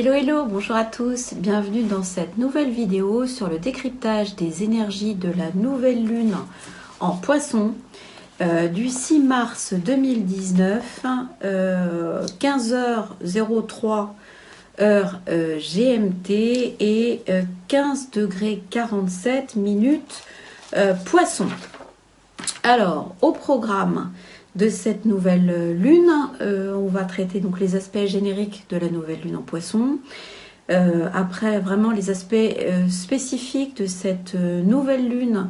Hello hello, bonjour à tous, bienvenue dans cette nouvelle vidéo sur le décryptage des énergies de la nouvelle lune en Poisson du 6 mars 2019, 15h03 heure GMT et 15°47 Poisson. Alors, au programme de cette nouvelle lune, on va traiter donc les aspects génériques de la nouvelle lune en Poisson. Après, vraiment les aspects spécifiques de cette nouvelle lune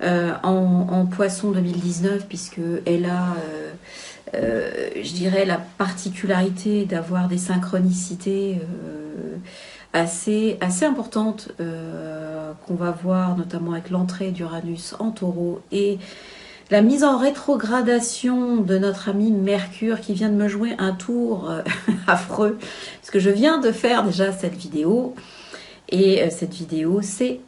en Poisson 2019, puisque elle a, je dirais, la particularité d'avoir des synchronicités assez importantes qu'on va voir notamment avec l'entrée d'Uranus en Taureau et la mise en rétrogradation de notre ami Mercure qui vient de me jouer un tour affreux, parce que je viens de faire déjà cette vidéo, et cette vidéo s'est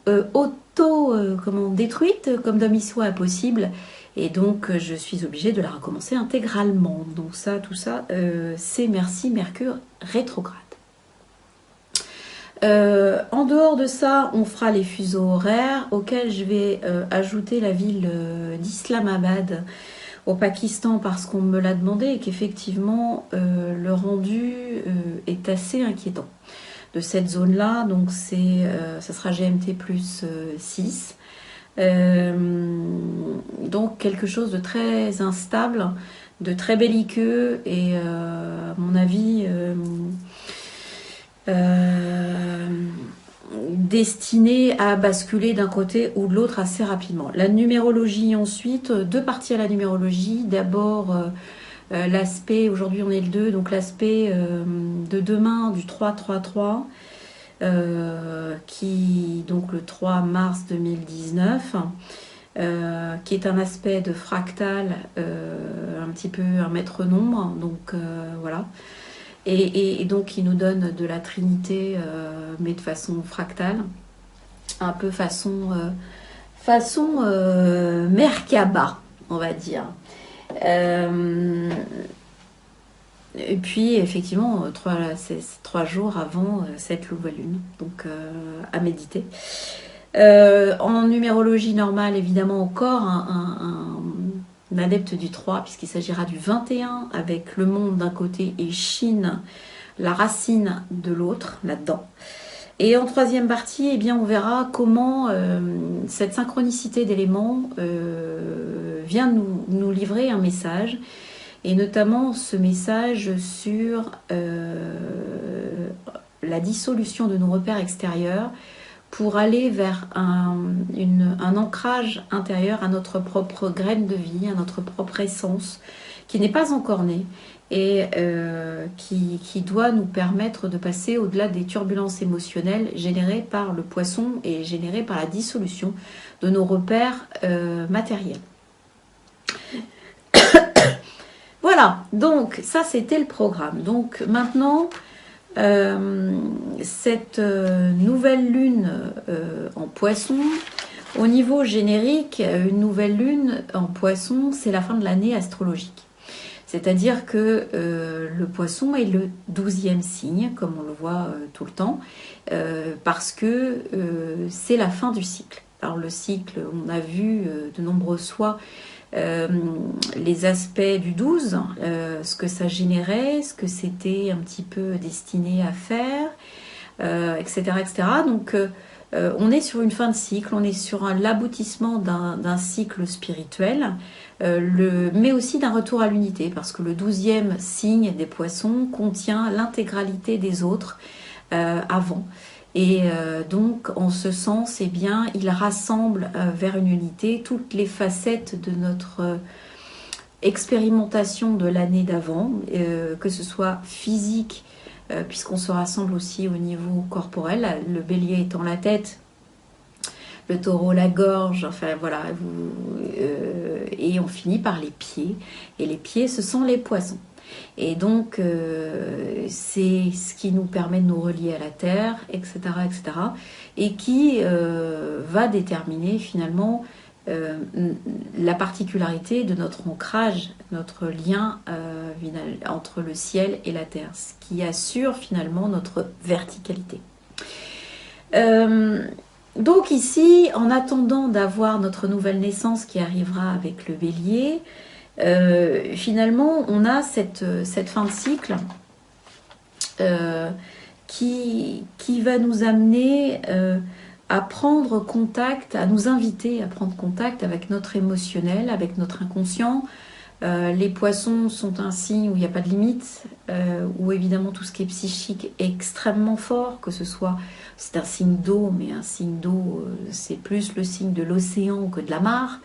détruite, comme d'homme il soit impossible, et donc je suis obligée de la recommencer intégralement. Donc ça, tout ça, c'est merci Mercure rétrograde. En dehors de ça, on fera les fuseaux horaires auxquels je vais ajouter la ville d'Islamabad au Pakistan parce qu'on me l'a demandé et qu'effectivement le rendu est assez inquiétant de cette zone-là. Donc ça sera GMT plus 6. Donc quelque chose de très instable, de très belliqueux et à mon avis destiné à basculer d'un côté ou de l'autre assez rapidement. La numérologie ensuite, deux parties à la numérologie. D'abord l'aspect, aujourd'hui on est le 2, donc l'aspect de demain du 3-3-3, qui donc le 3 mars 2019, qui est un aspect de fractal, un petit peu un maître nombre, donc voilà. Et donc il nous donne de la Trinité, mais de façon fractale, un peu façon Merkaba, on va dire. Et puis effectivement, 3 jours avant cette nouvelle lune, donc à méditer. En numérologie normale, évidemment, encore un adepte du 3, puisqu'il s'agira du 21, avec le monde d'un côté et Chine, la racine de l'autre, là-dedans. Et en troisième partie, eh bien, on verra comment cette synchronicité d'éléments vient nous livrer un message, et notamment ce message sur la dissolution de nos repères extérieurs, pour aller vers un ancrage intérieur à notre propre graine de vie, à notre propre essence, qui n'est pas encore née et qui doit nous permettre de passer au-delà des turbulences émotionnelles générées par le poisson et générées par la dissolution de nos repères matériels. Voilà, donc ça c'était le programme. Donc maintenant, cette nouvelle lune en Poisson, au niveau générique, une nouvelle lune en Poisson, c'est la fin de l'année astrologique. C'est-à-dire que le Poisson est le 12e signe, comme on le voit tout le temps, parce que c'est la fin du cycle. Alors le cycle, on a vu de nombreuses fois les aspects du 12, ce que ça générait, ce que c'était un petit peu destiné à faire, etc., etc. Donc on est sur une fin de cycle, on est sur l'aboutissement d'un cycle spirituel, mais aussi d'un retour à l'unité, parce que le 12e signe des Poissons contient l'intégralité des autres avant. Et donc, en ce sens, eh bien, il rassemble vers une unité toutes les facettes de notre expérimentation de l'année d'avant, que ce soit physique, puisqu'on se rassemble aussi au niveau corporel, le bélier étant la tête, le taureau la gorge, enfin voilà, et on finit par les pieds. Et les pieds, ce sont les poissons. Et donc, c'est ce qui nous permet de nous relier à la Terre, etc., etc., et qui va déterminer finalement la particularité de notre ancrage, notre lien entre le ciel et la terre, ce qui assure finalement notre verticalité. Donc ici, en attendant d'avoir notre nouvelle naissance qui arrivera avec le bélier, finalement on a cette fin de cycle qui va nous amener à prendre contact, à nous inviter à prendre contact avec notre émotionnel, avec notre inconscient. Les poissons sont un signe où il n'y a pas de limite, où évidemment tout ce qui est psychique est extrêmement fort, que ce soit, c'est un signe d'eau, mais un signe d'eau, c'est plus le signe de l'océan que de la mare.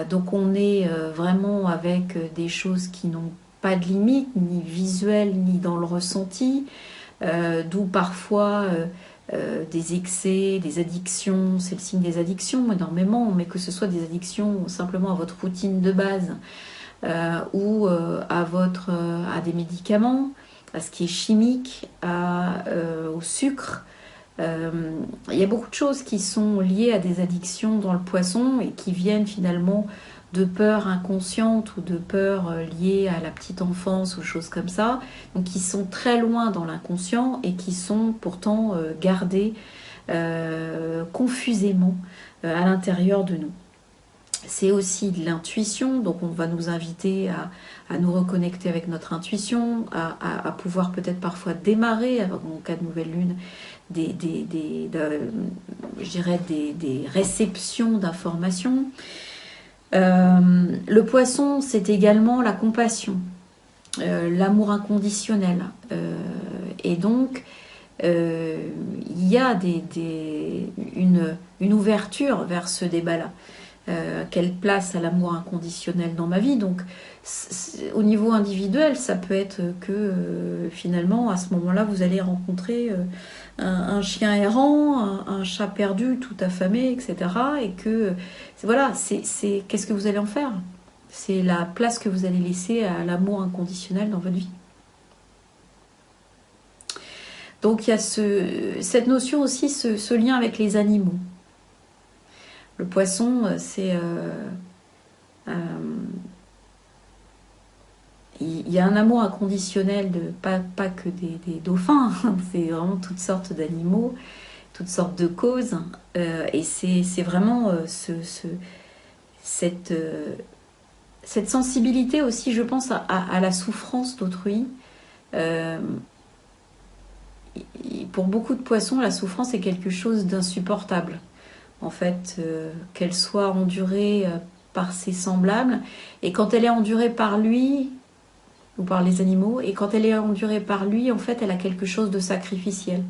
Donc on est vraiment avec des choses qui n'ont pas de limite, ni visuelle, ni dans le ressenti, d'où parfois des excès, des addictions, c'est le signe des addictions énormément, mais que ce soit des addictions simplement à votre routine de base ou à des médicaments, à ce qui est chimique, au sucre. Il y a beaucoup de choses qui sont liées à des addictions dans le poisson et qui viennent finalement de peurs inconscientes ou de peurs liées à la petite enfance ou choses comme ça, donc qui sont très loin dans l'inconscient et qui sont pourtant gardées confusément à l'intérieur de nous. C'est aussi de l'intuition, donc on va nous inviter à nous reconnecter avec notre intuition, à pouvoir peut-être parfois démarrer, en cas de nouvelle lune, des réceptions d'informations. Le poisson, c'est également la compassion, l'amour inconditionnel. Et donc, il y a une ouverture vers ce débat-là. Quelle place à l'amour inconditionnel dans ma vie? Donc, au niveau individuel, ça peut être que finalement, à ce moment-là, vous allez rencontrer un chien errant, un chat perdu, tout affamé, etc. Et que, voilà, c'est qu'est-ce que vous allez en faire? C'est la place que vous allez laisser à l'amour inconditionnel dans votre vie. Donc, il y a cette notion aussi, ce lien avec les animaux. Le poisson, c'est... il y a un amour inconditionnel, pas que des dauphins, c'est vraiment toutes sortes d'animaux, toutes sortes de causes. Et c'est vraiment cette sensibilité aussi, je pense, à la souffrance d'autrui. Pour beaucoup de poissons, la souffrance est quelque chose d'insupportable. En fait, qu'elle soit endurée par ses semblables, et quand elle est endurée par lui, ou par les animaux, et quand elle est endurée par lui, en fait, elle a quelque chose de sacrificiel,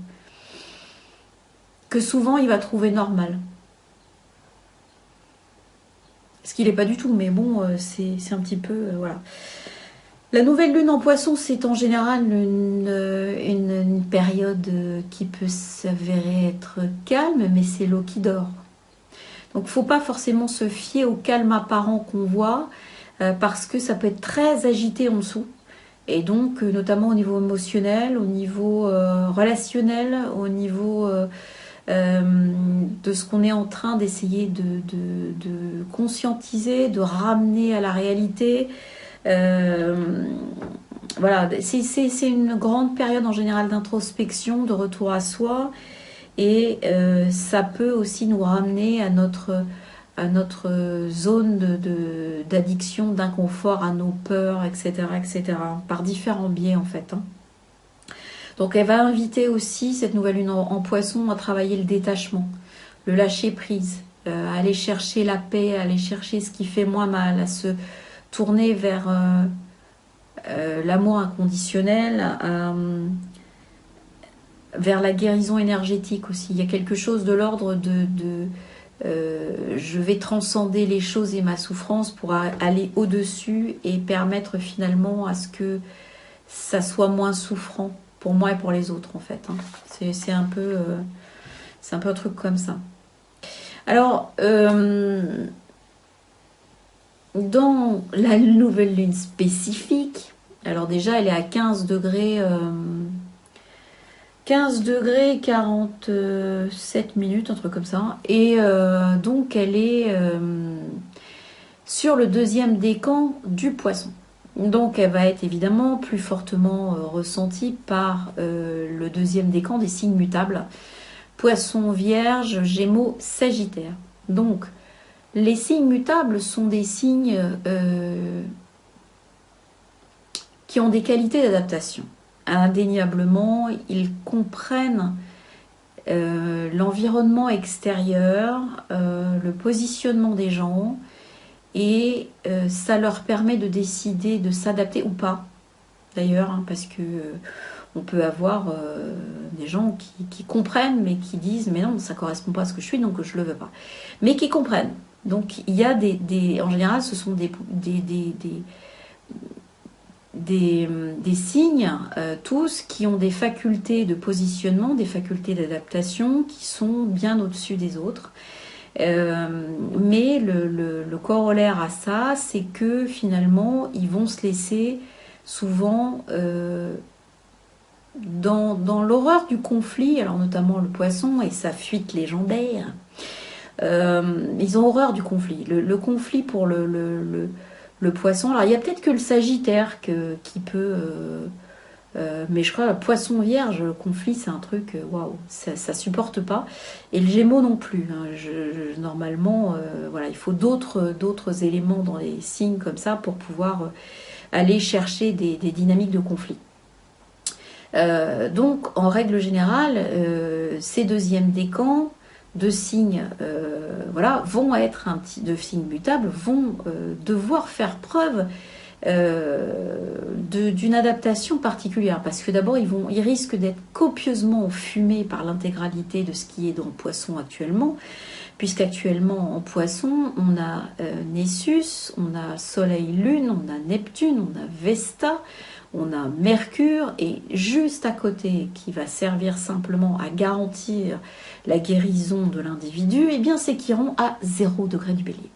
que souvent il va trouver normal. Ce qu'il n'est pas du tout, mais bon, c'est un petit peu... voilà. La nouvelle lune en poisson, c'est en général une période qui peut s'avérer être calme, mais c'est l'eau qui dort. Donc il ne faut pas forcément se fier au calme apparent qu'on voit, parce que ça peut être très agité en dessous. Et donc, notamment au niveau émotionnel, au niveau relationnel, au niveau de ce qu'on est en train d'essayer de conscientiser, de ramener à la réalité. Voilà, c'est une grande période en général d'introspection, de retour à soi. Et ça peut aussi nous ramener à notre zone d'addiction, d'inconfort, à nos peurs, etc., etc., par différents biais en fait. Donc elle va inviter aussi, cette nouvelle lune en poisson, à travailler le détachement, le lâcher prise, à aller chercher la paix, à aller chercher ce qui fait moins mal, à se tourner vers l'amour inconditionnel, vers la guérison énergétique aussi. Il y a quelque chose de l'ordre je vais transcender les choses et ma souffrance pour aller au-dessus et permettre finalement à ce que ça soit moins souffrant pour moi et pour les autres en fait. C'est un peu un truc comme ça. Alors, dans la nouvelle lune spécifique, alors déjà elle est à 15 degrés 15 degrés 47 minutes, un truc comme ça. Et donc elle est sur le deuxième décan du Poisson. Donc elle va être évidemment plus fortement ressentie par le deuxième décan des signes mutables. Poisson, Vierge, Gémeaux, Sagittaire. Donc les signes mutables sont des signes qui ont des qualités d'adaptation. Indéniablement, ils comprennent l'environnement extérieur, le positionnement des gens, et ça leur permet de décider de s'adapter ou pas, d'ailleurs, hein, parce que on peut avoir des gens qui comprennent, mais qui disent mais non, ça correspond pas à ce que je suis, donc je le veux pas. Mais qui comprennent. Donc il y a en général, ce sont des signes, tous, qui ont des facultés de positionnement, des facultés d'adaptation qui sont bien au-dessus des autres. Mais le corollaire à ça, c'est que finalement, ils vont se laisser souvent dans l'horreur du conflit, alors notamment le Poisson et sa fuite légendaire. Ils ont horreur du conflit. Le conflit pour le Poisson, alors il y a peut-être que le Sagittaire qui peut... mais je crois Poisson Vierge, le conflit, c'est un truc, waouh, ça supporte pas. Et le Gémeaux non plus. Hein. Normalement, voilà, il faut d'autres éléments dans les signes comme ça pour pouvoir aller chercher des dynamiques de conflit. Donc, en règle générale, ces deuxièmes décans de signes, voilà, vont être de signes mutables, vont devoir faire preuve d'une adaptation particulière, parce que d'abord ils risquent d'être copieusement fumés par l'intégralité de ce qui est dans le Poisson actuellement, puisqu'actuellement en Poisson on a Nessus, on a Soleil Lune, on a Neptune, on a Vesta, on a Mercure, et juste à côté, qui va servir simplement à garantir la guérison de l'individu, et bien c'est Chiron à 0 degré du Bélier.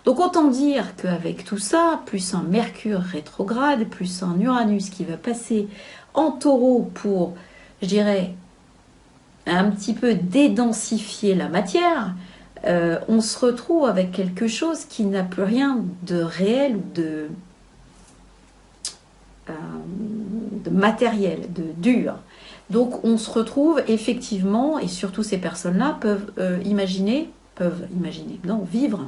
Donc autant dire qu'avec tout ça, plus un Mercure rétrograde, plus un Uranus qui va passer en Taureau pour, je dirais, un petit peu dédensifier la matière, on se retrouve avec quelque chose qui n'a plus rien de réel ou de matériel, de dur. Donc on se retrouve effectivement, et surtout ces personnes-là peuvent vivre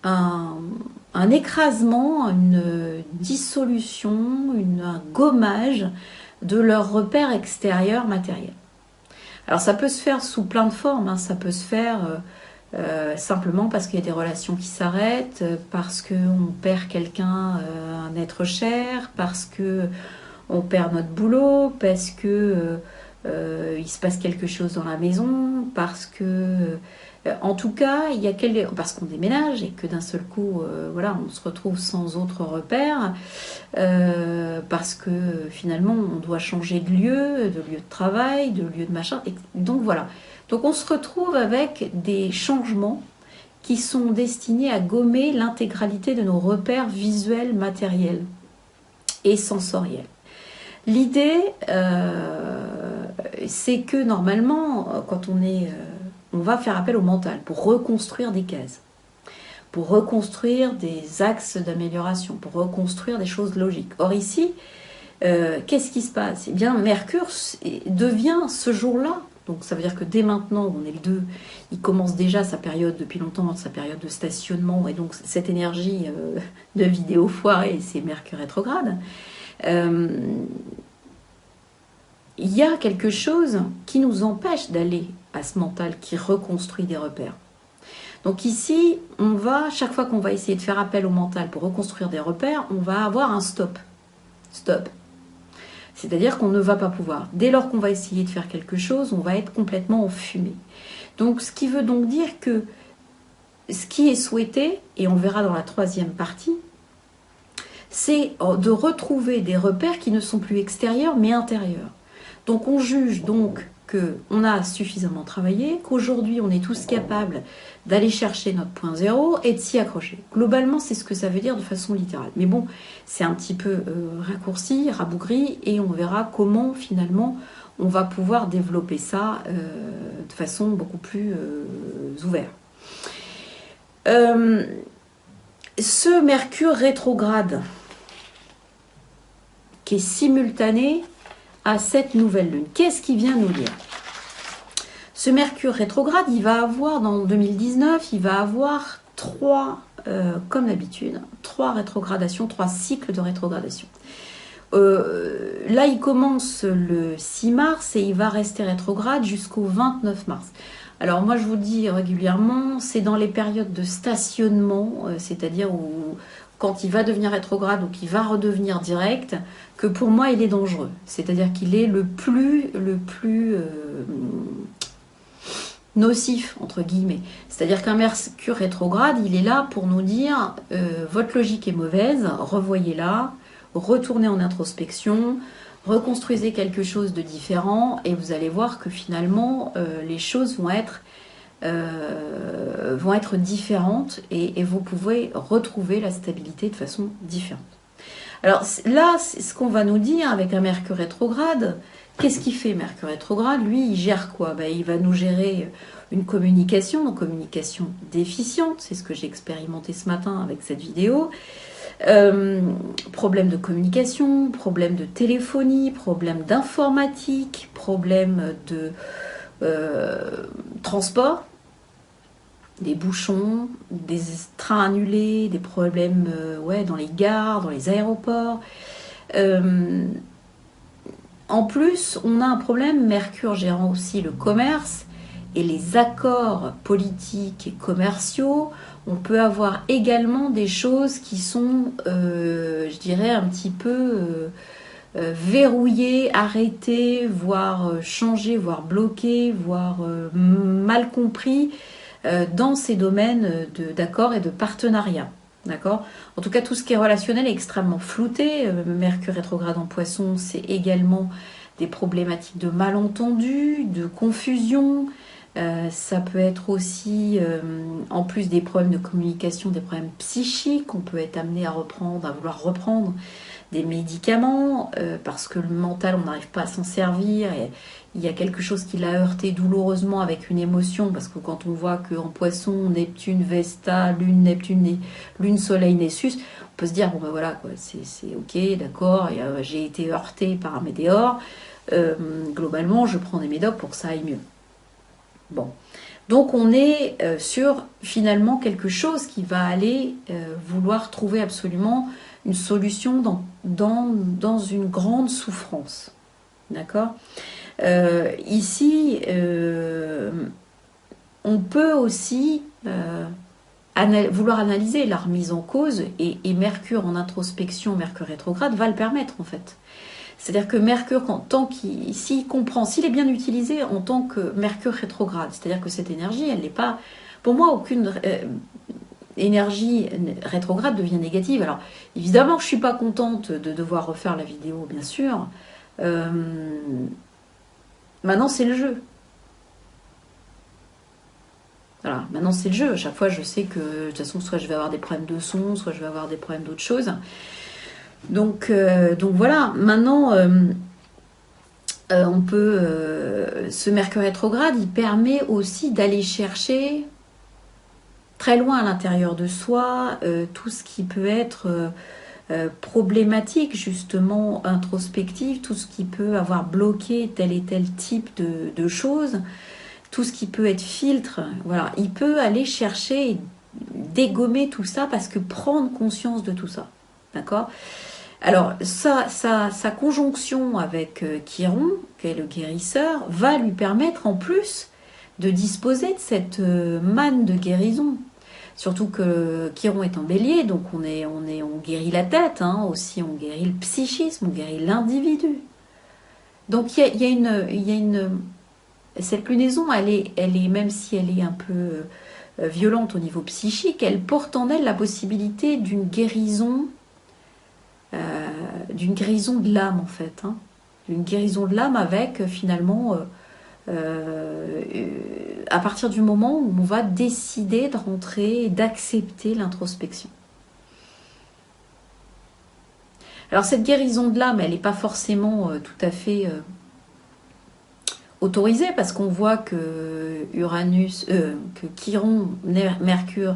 un écrasement, une dissolution, un gommage de leur repère extérieur matériel. Alors ça peut se faire sous plein de formes, hein. Ça peut se faire simplement parce qu'il y a des relations qui s'arrêtent, parce qu'on perd quelqu'un, un être cher, parce que on perd notre boulot, parce que il se passe quelque chose dans la maison, parce que en tout cas, parce qu'on déménage et que d'un seul coup, voilà, on se retrouve sans autre repère, parce que finalement, on doit changer de lieu de travail, de lieu de machin. Et donc voilà. Donc on se retrouve avec des changements qui sont destinés à gommer l'intégralité de nos repères visuels, matériels et sensoriels. L'idée, c'est que normalement, quand on va faire appel au mental pour reconstruire des cases, pour reconstruire des axes d'amélioration, pour reconstruire des choses logiques. Or ici, qu'est-ce qui se passe? Eh bien, Mercure devient ce jour-là, donc ça veut dire que dès maintenant, on est le 2, il commence déjà sa période, depuis longtemps, sa période de stationnement, et donc cette énergie de vidéo foirée, c'est Mercure rétrograde. Il y a quelque chose qui nous empêche d'aller à ce mental qui reconstruit des repères. Donc ici, chaque fois qu'on va essayer de faire appel au mental pour reconstruire des repères, on va avoir un stop. Stop. C'est-à-dire qu'on ne va pas pouvoir. Dès lors qu'on va essayer de faire quelque chose, on va être complètement enfumé. Donc ce qui veut donc dire que ce qui est souhaité, et on verra dans la troisième partie, c'est de retrouver des repères qui ne sont plus extérieurs mais intérieurs. Donc on juge donc qu'on a suffisamment travaillé, qu'aujourd'hui on est tous capables d'aller chercher notre point zéro et de s'y accrocher. Globalement, c'est ce que ça veut dire de façon littérale. Mais bon, c'est un petit peu raccourci, rabougri, et on verra comment finalement on va pouvoir développer ça de façon beaucoup plus ouverte. Ce Mercure rétrograde, qui est simultané à cette nouvelle lune, qu'est-ce qu'il vient nous dire? Ce Mercure rétrograde, il va avoir, dans 2019, il va avoir comme d'habitude, 3 rétrogradations, 3 cycles de rétrogradation. Là, il commence le 6 mars et il va rester rétrograde jusqu'au 29 mars. Alors moi, je vous dis régulièrement, c'est dans les périodes de stationnement, c'est-à-dire où quand il va devenir rétrograde ou qu'il va redevenir direct, que pour moi, il est dangereux. C'est-à-dire qu'il est le plus nocif, entre guillemets. C'est-à-dire qu'un Mercure rétrograde, il est là pour nous dire votre logique est mauvaise, revoyez-la, retournez en introspection, reconstruisez quelque chose de différent et vous allez voir que finalement les choses vont être différentes et vous pouvez retrouver la stabilité de façon différente. Alors là, c'est ce qu'on va nous dire avec un Mercure rétrograde. Qu'est-ce qu'il fait Mercure rétrograde? Lui, il gère quoi? Il va nous gérer une communication déficiente. C'est ce que j'ai expérimenté ce matin avec cette vidéo. Problème de communication, problème de téléphonie, problème d'informatique, problème de transport, des bouchons, des trains annulés, des problèmes dans les gares, dans les aéroports. En plus, on a un problème, Mercure gérant aussi le commerce et les accords politiques et commerciaux. On peut avoir également des choses qui sont, je dirais, un petit peu verrouillées, arrêtées, voire changées, voire bloquées, voire mal compris dans ces domaines d'accords et de partenariat. D'accord? En tout cas, tout ce qui est relationnel est extrêmement flouté. Mercure rétrograde en Poisson, c'est également des problématiques de malentendus, de confusion. Ça peut être aussi, en plus des problèmes de communication, des problèmes psychiques. On peut être amené à vouloir reprendre des médicaments parce que le mental, on n'arrive pas à s'en servir. Et il y a quelque chose qui l'a heurté douloureusement avec une émotion, parce que quand on voit qu'en Poisson, Neptune, Vesta, Lune, Neptune, Lune, Soleil, Nessus, on peut se dire, bon ben voilà, quoi, c'est ok, d'accord, j'ai été heurté par un météore, globalement, je prends des médocs pour que ça aille mieux. Bon, donc on est sur finalement quelque chose qui va aller vouloir trouver absolument une solution dans une grande souffrance. D'accord ? Ici, on peut aussi vouloir analyser la remise en cause et Mercure en introspection, Mercure rétrograde va le permettre en fait. C'est-à-dire que Mercure, s'il comprend, s'il est bien utilisé en tant que Mercure rétrograde, c'est-à-dire que cette énergie, elle n'est pas, pour moi, aucune énergie rétrograde devient négative. Alors, évidemment, je ne suis pas contente de devoir refaire la vidéo, bien sûr. Maintenant, c'est le jeu. Voilà, maintenant, c'est le jeu. À chaque fois, je sais que, de toute façon, soit je vais avoir des problèmes de son, soit je vais avoir des problèmes d'autres choses. Donc voilà, maintenant, on peut... ce Mercure rétrograde, il permet aussi d'aller chercher très loin à l'intérieur de soi tout ce qui peut être problématique, justement, introspective, tout ce qui peut avoir bloqué tel et tel type de choses, tout ce qui peut être filtre. Voilà, il peut aller chercher et dégommer tout ça parce que prendre conscience de tout ça. D'accord ? Alors, sa conjonction avec Chiron, qui est le guérisseur, va lui permettre en plus de disposer de cette manne de guérison. Surtout que Chiron est en bélier, donc on guérit la tête, hein, aussi on guérit le psychisme, on guérit l'individu. Donc il y a une cette lunaison, elle est, même si elle est un peu violente au niveau psychique, elle porte en elle la possibilité d'une guérison de l'âme en fait, hein, d'une guérison de l'âme avec finalement à partir du moment où on va décider de rentrer et d'accepter l'introspection. Alors cette guérison de l'âme, elle n'est pas forcément tout à fait autorisé parce qu'on voit que que Chiron, Mercure,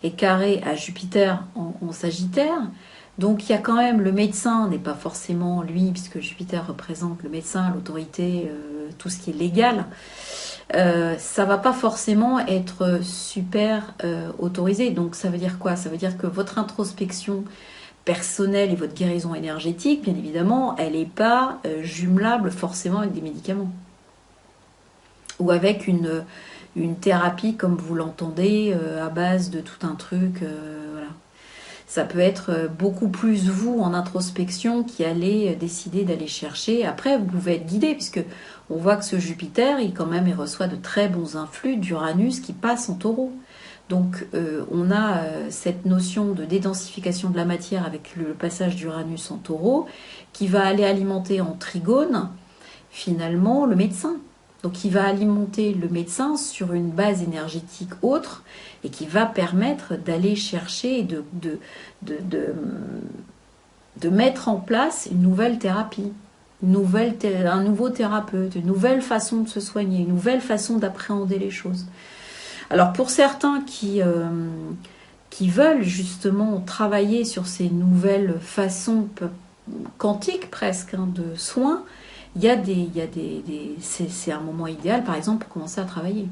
est carré à Jupiter en Sagittaire. Donc il y a quand même le médecin, n'est pas forcément lui, puisque Jupiter représente le médecin, l'autorité, tout ce qui est légal. Ça va pas forcément être super autorisé. Donc ça veut dire quoi? Ça veut dire que votre introspection personnelle et votre guérison énergétique, bien évidemment, elle n'est pas jumelable forcément avec des médicaments. Ou avec une thérapie comme vous l'entendez, à base de tout un truc. Voilà. Ça peut être beaucoup plus vous en introspection qui allez décider d'aller chercher. Après, vous pouvez être guidé, puisque on voit que ce Jupiter, il reçoit de très bons influx d'Uranus qui passe en Taureau. Donc on a cette notion de dédensification de la matière avec le passage d'Uranus en Taureau, qui va aller alimenter en Trigone, finalement, le médecin. Donc il va alimenter le médecin sur une base énergétique autre et qui va permettre d'aller chercher et de mettre en place une nouvelle thérapie, un nouveau thérapeute, une nouvelle façon de se soigner, une nouvelle façon d'appréhender les choses. Alors pour certains qui veulent justement travailler sur ces nouvelles façons quantiques presque de soins, c'est un moment idéal, par exemple, pour commencer à travailler.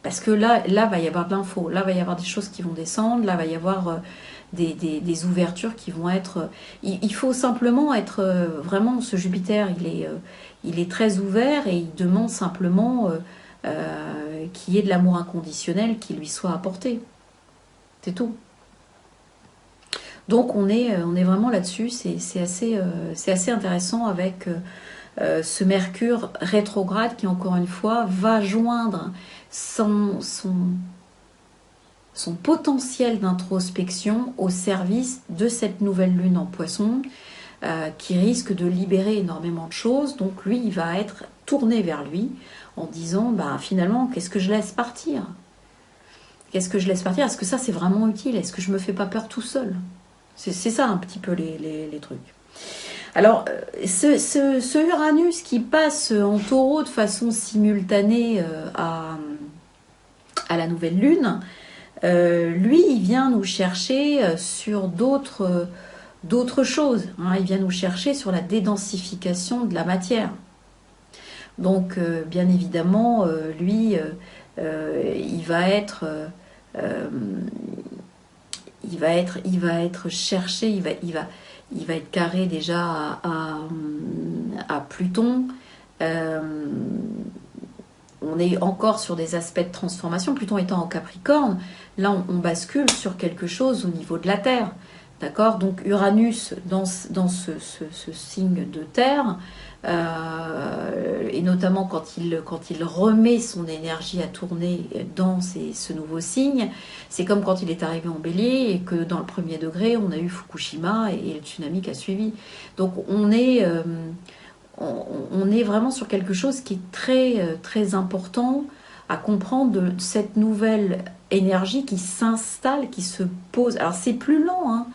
Parce que là, va y avoir de l'info, là, va y avoir des choses qui vont descendre, là, va y avoir des ouvertures qui vont être... Il faut simplement être... vraiment, ce Jupiter, il est très ouvert et il demande simplement qu'il y ait de l'amour inconditionnel qui lui soit apporté. C'est tout. Donc on est vraiment là-dessus, c'est assez intéressant avec ce Mercure rétrograde qui, encore une fois, va joindre son potentiel d'introspection au service de cette nouvelle lune en Poisson qui risque de libérer énormément de choses. Donc lui, il va être tourné vers lui en disant, finalement, qu'est-ce que je laisse partir? Qu'est-ce que je laisse partir? Est-ce que ça, c'est vraiment utile? Est-ce que je me fais pas peur tout seul? C'est ça un petit peu les trucs. Alors, ce Uranus qui passe en Taureau de façon simultanée à la nouvelle lune, lui, il vient nous chercher sur d'autres choses. Il vient nous chercher sur la dédensification de la matière. Donc, bien évidemment, lui, il va être cherché, il va être carré déjà à Pluton. On est encore sur des aspects de transformation. Pluton étant en Capricorne, là on bascule sur quelque chose au niveau de la Terre. D'accord? Donc Uranus dans ce signe de Terre, et notamment quand il remet son énergie à tourner dans ce nouveau signe, c'est comme quand il est arrivé en Bélier et que dans le premier degré, on a eu Fukushima et le tsunami qui a suivi. Donc on est vraiment sur quelque chose qui est très, très important à comprendre de cette nouvelle énergie qui s'installe, qui se pose. Alors c'est plus lent,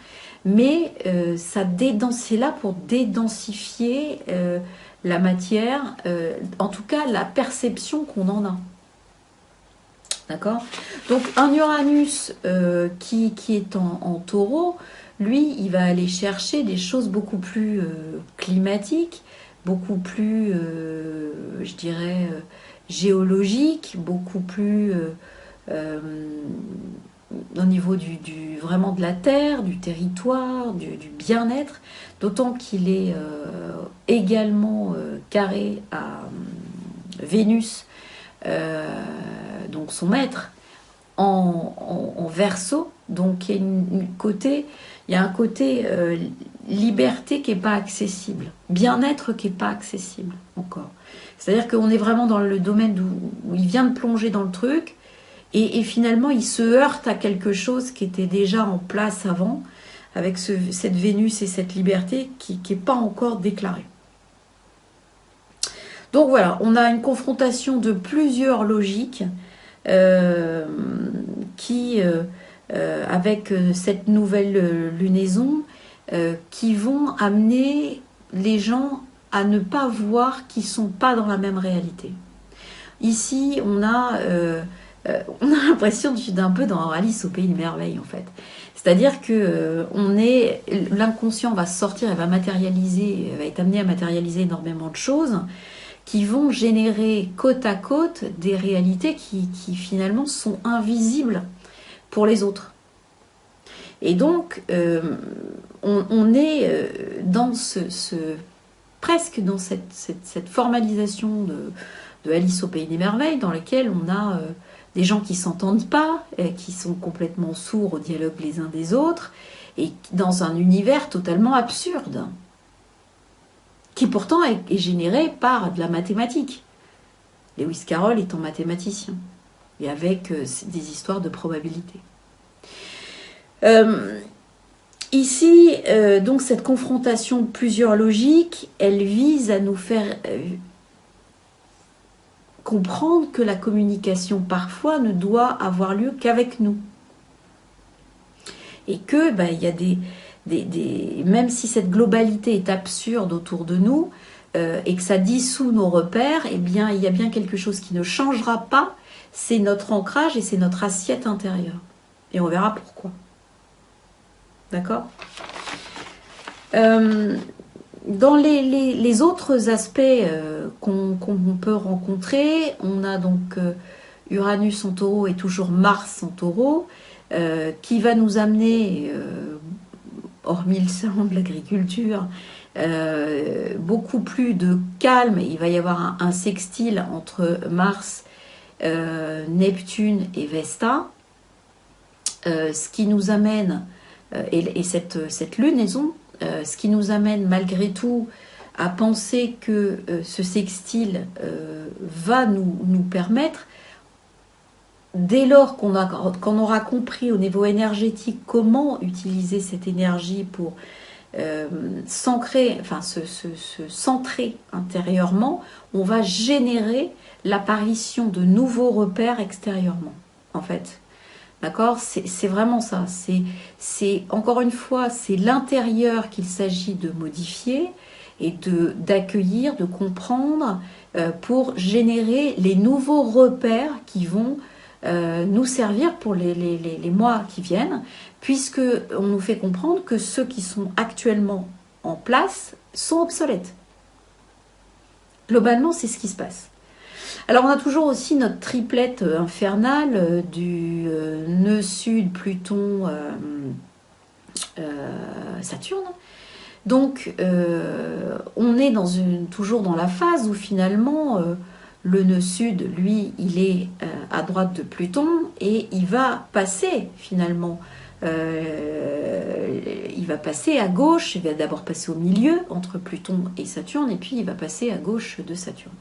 mais c'est là pour dédensifier la matière, en tout cas la perception qu'on en a. D'accord? Donc un Uranus qui est en Taureau, lui, il va aller chercher des choses beaucoup plus climatiques, beaucoup plus, je dirais, géologiques, beaucoup plus au niveau vraiment de la terre, du territoire, du bien-être, d'autant qu'il est également carré à Vénus, donc son maître, en Verseau. Donc il y a un côté liberté qui n'est pas accessible, bien-être qui n'est pas accessible encore. C'est-à-dire qu'on est vraiment dans le domaine où il vient de plonger dans le truc, et finalement il se heurte à quelque chose qui était déjà en place avant, avec cette Vénus et cette liberté qui n'est pas encore déclarée. Donc voilà, on a une confrontation de plusieurs logiques avec cette nouvelle lunaison, qui vont amener les gens à ne pas voir qu'ils ne sont pas dans la même réalité. Ici, on a l'impression d'être un peu dans Alice au pays des merveilles, en fait. C'est-à-dire que l'inconscient va sortir, elle va matérialiser, elle va être amené à matérialiser énormément de choses qui vont générer côte à côte des réalités qui finalement sont invisibles pour les autres. Et donc, on est dans presque dans cette formalisation de Alice au pays des merveilles, dans laquelle on a des gens qui s'entendent pas, qui sont complètement sourds au dialogue les uns des autres, et dans un univers totalement absurde, qui pourtant est généré par de la mathématique. Lewis Carroll étant mathématicien, et avec des histoires de probabilité. Ici, donc cette confrontation de plusieurs logiques, elle vise à nous faire comprendre que la communication parfois ne doit avoir lieu qu'avec nous. Et que il y a même si cette globalité est absurde autour de nous et que ça dissout nos repères, eh bien il y a bien quelque chose qui ne changera pas, c'est notre ancrage et c'est notre assiette intérieure. Et on verra pourquoi. D'accord ? Dans les autres aspects qu'on peut rencontrer, on a donc Uranus en taureau et toujours Mars en taureau, qui va nous amener, hormis le salon de l'agriculture, beaucoup plus de calme. Il va y avoir un sextile entre Mars, Neptune et Vesta, ce qui nous amène, et cette lunaison, ce qui nous amène malgré tout à penser que ce sextile va nous permettre, dès lors qu'on aura compris au niveau énergétique comment utiliser cette énergie pour s'ancrer, enfin se centrer intérieurement, on va générer l'apparition de nouveaux repères extérieurement, en fait. D'accord ? C'est vraiment ça. C'est encore une fois, c'est l'intérieur qu'il s'agit de modifier et d'accueillir, de comprendre pour générer les nouveaux repères qui vont nous servir pour les mois qui viennent, puisque on nous fait comprendre que ceux qui sont actuellement en place sont obsolètes. Globalement, c'est ce qui se passe. Alors on a toujours aussi notre triplette infernale du nœud sud Pluton Saturne. Donc on est toujours dans la phase où finalement le nœud sud, lui, il est à droite de Pluton et il va passer finalement. Il va passer à gauche, il va d'abord passer au milieu entre Pluton et Saturne et puis il va passer à gauche de Saturne.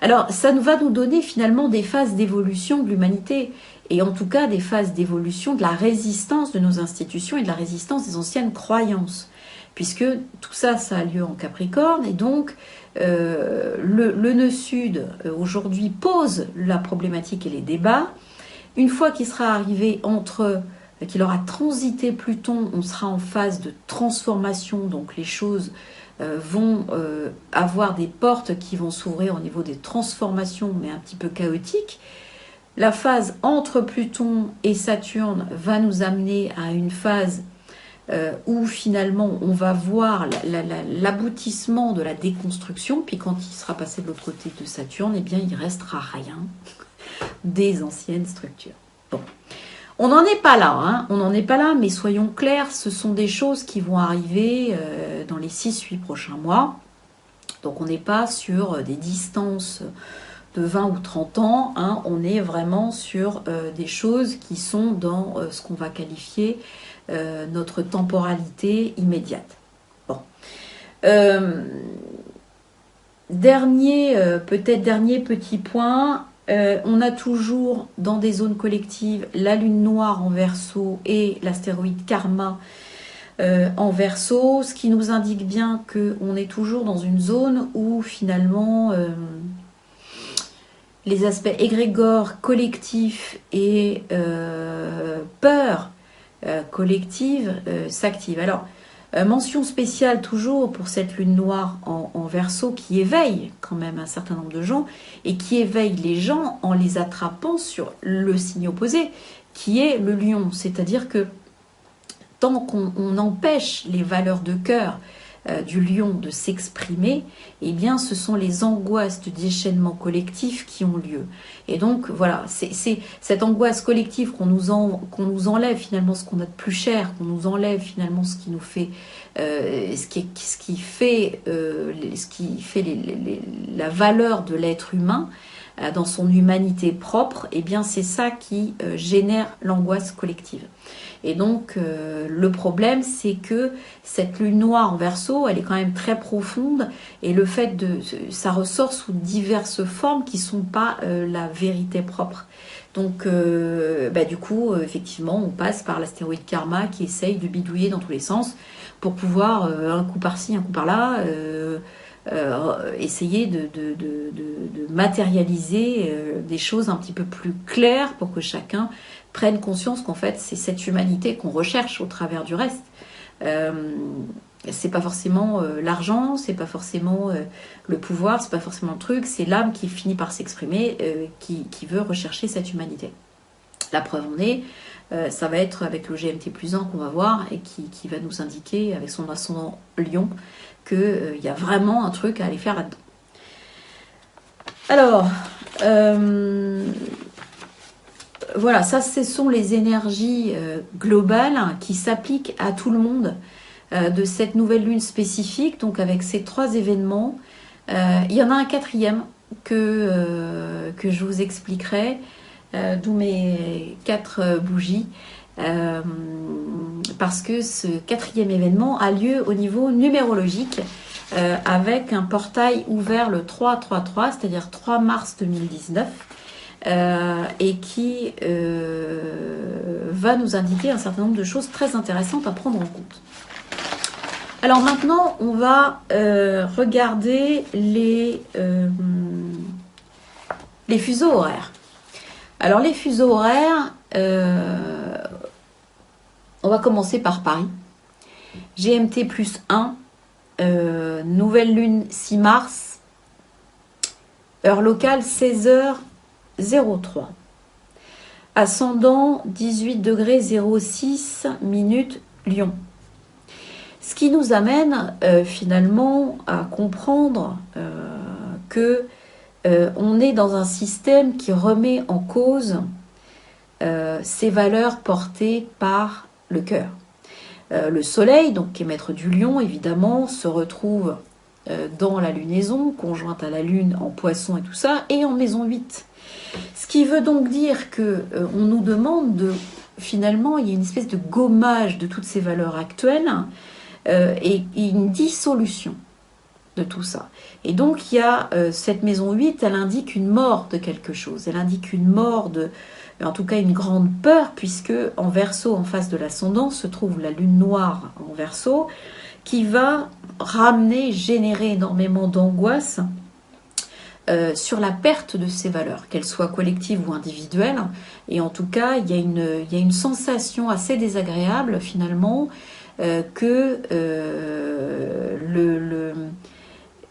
Alors, ça va nous donner finalement des phases d'évolution de l'humanité, et en tout cas des phases d'évolution de la résistance de nos institutions et de la résistance des anciennes croyances, puisque tout ça, ça a lieu en Capricorne, et donc le nœud sud, aujourd'hui, pose la problématique et les débats. Une fois qu'il sera arrivé qu'il aura transité Pluton, on sera en phase de transformation, donc les choses vont avoir des portes qui vont s'ouvrir au niveau des transformations, mais un petit peu chaotiques. La phase entre Pluton et Saturne va nous amener à une phase où finalement on va voir l'aboutissement de la déconstruction, puis quand il sera passé de l'autre côté de Saturne, eh bien il ne restera rien des anciennes structures. Bon. On n'en est pas là, hein. On n'en est pas là, mais soyons clairs, ce sont des choses qui vont arriver dans les 6-8 prochains mois. Donc on n'est pas sur des distances de 20 ou 30 ans, hein. On est vraiment sur des choses qui sont dans ce qu'on va qualifier notre temporalité immédiate. Bon. Dernier petit point. On a toujours dans des zones collectives la lune noire en Verseau et l'astéroïde Karma en Verseau, ce qui nous indique bien qu'on est toujours dans une zone où finalement les aspects égrégores collectifs et peur collective s'activent. Alors Mention spéciale toujours pour cette lune noire en Verseau qui éveille quand même un certain nombre de gens et qui éveille les gens en les attrapant sur le signe opposé qui est le lion. C'est-à-dire que tant qu'on empêche les valeurs de cœur du lion de s'exprimer, eh bien ce sont les angoisses du déchaînement collectif qui ont lieu. Et donc voilà, c'est cette angoisse collective qu'on nous enlève finalement ce qu'on a de plus cher, qu'on nous enlève finalement ce qui nous fait, ce qui fait la valeur de l'être humain dans son humanité propre, eh bien c'est ça qui génère l'angoisse collective. Et donc, le problème, c'est que cette lune noire en Verseau, elle est quand même très profonde et le fait ça ressort sous diverses formes qui ne sont pas la vérité propre. Donc, du coup, effectivement, on passe par l'astéroïde Karma qui essaye de bidouiller dans tous les sens pour pouvoir, un coup par-ci, un coup par-là, essayer de matérialiser des choses un petit peu plus claires pour que chacun prenne conscience qu'en fait c'est cette humanité qu'on recherche au travers du reste. C'est pas forcément l'argent, c'est pas forcément le pouvoir, c'est pas forcément le truc, c'est l'âme qui finit par s'exprimer, qui veut rechercher cette humanité. La preuve en est, ça va être avec le GMT+1 qu'on va voir et qui va nous indiquer avec son ascendant Lion qu'il y a vraiment un truc à aller faire là-dedans. Alors, voilà, ça ce sont les énergies globales qui s'appliquent à tout le monde de cette nouvelle lune spécifique, donc avec ces 3 événements. Il y en a un 4e que je vous expliquerai, d'où mes 4 bougies, parce que ce 4e événement a lieu au niveau numérologique, avec un portail ouvert le 3-3-3, c'est-à-dire 3 mars 2019, et qui va nous indiquer un certain nombre de choses très intéressantes à prendre en compte. Alors maintenant, on va regarder les fuseaux horaires. Alors les fuseaux horaires, on va commencer par Paris. GMT+1, nouvelle lune 6 mars, heure locale 16h03. Ascendant 18 degrés 06 minutes Lion. Ce qui nous amène finalement à comprendre que on est dans un système qui remet en cause ces valeurs portées par le cœur. Le soleil, donc qui est maître du lion, évidemment, se retrouve dans la lunaison, conjointe à la lune en poisson et tout ça, et en maison 8. Ce qui veut donc dire que on nous demande de, finalement, il y a une espèce de gommage de toutes ces valeurs actuelles et une dissolution de tout ça. Et donc il y a cette maison 8, elle indique une mort de quelque chose, elle indique une mort en tout cas une grande peur, puisque en Verseau, en face de l'ascendant, se trouve la lune noire en Verseau, qui va générer énormément d'angoisse sur la perte de ces valeurs, qu'elles soient collectives ou individuelles. Et en tout cas, il y a une sensation assez désagréable finalement que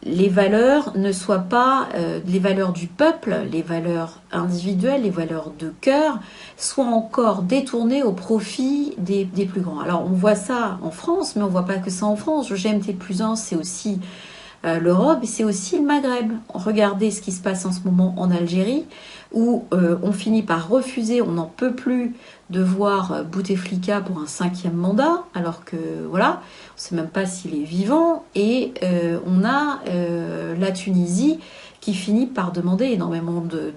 les valeurs ne soient pas les valeurs du peuple, les valeurs individuelles, les valeurs de cœur, soient encore détournées au profit des plus grands. Alors on voit ça en France, mais on ne voit pas que ça en France. Le GMT+1, c'est aussi l'Europe et c'est aussi le Maghreb. Regardez ce qui se passe en ce moment en Algérie, où on finit par refuser, on n'en peut plus de voir Bouteflika pour un 5e mandat, alors que voilà, on ne sait même pas s'il est vivant, et on a la Tunisie qui finit par demander énormément de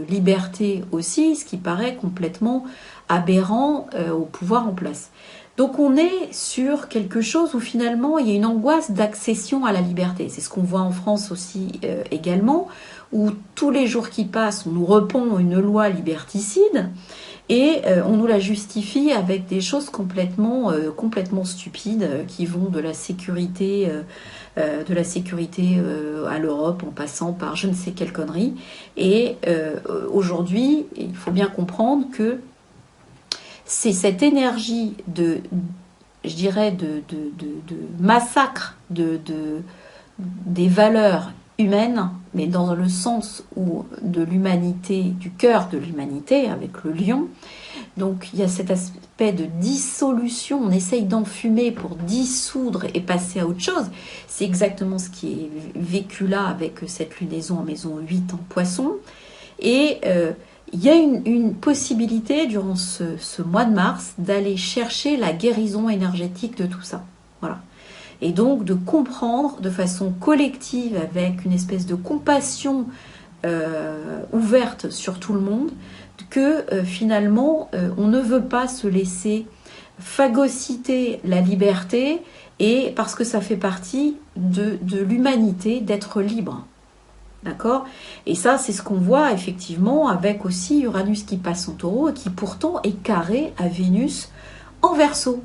liberté aussi, ce qui paraît complètement aberrant au pouvoir en place. Donc on est sur quelque chose où finalement il y a une angoisse d'accession à la liberté. C'est ce qu'on voit en France aussi également, où tous les jours qui passent, on nous repond une loi liberticide et on nous la justifie avec des choses complètement stupides qui vont de la sécurité à l'Europe en passant par je ne sais quelle connerie. Et aujourd'hui, il faut bien comprendre que c'est cette énergie de je dirais, de massacre des valeurs humaines, mais dans le sens où de l'humanité, du cœur de l'humanité, avec le lion. Donc il y a cet aspect de dissolution, on essaye d'enfumer pour dissoudre et passer à autre chose. C'est exactement ce qui est vécu là avec cette lunaison en maison 8 en poisson. Et il y a une possibilité durant ce mois de mars d'aller chercher la guérison énergétique de tout ça. Voilà. Et donc de comprendre de façon collective, avec une espèce de compassion ouverte sur tout le monde, que finalement on ne veut pas se laisser phagocyter la liberté, et parce que ça fait partie de l'humanité d'être libre. D'accord? Et ça, c'est ce qu'on voit effectivement avec aussi Uranus qui passe en Taureau et qui pourtant est carré à Vénus en Verseau.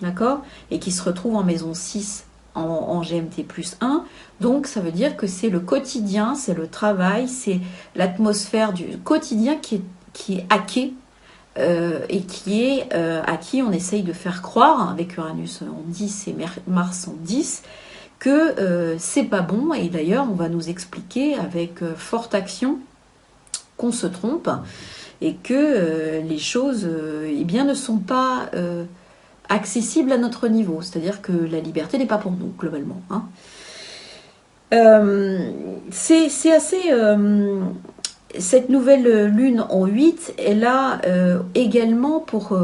D'accord? Et qui se retrouve en maison 6 en GMT plus 1. Donc ça veut dire que c'est le quotidien, c'est le travail, c'est l'atmosphère du quotidien qui est hacké et à qui on essaye de faire croire, avec Uranus en 10 et Mars en 10, que c'est pas bon. Et d'ailleurs, on va nous expliquer avec forte action qu'on se trompe et que les choses eh bien, ne sont pas accessibles à notre niveau. C'est-à-dire que la liberté n'est pas pour nous, globalement. Hein. C'est assez... cette nouvelle lune en 8, elle a également pour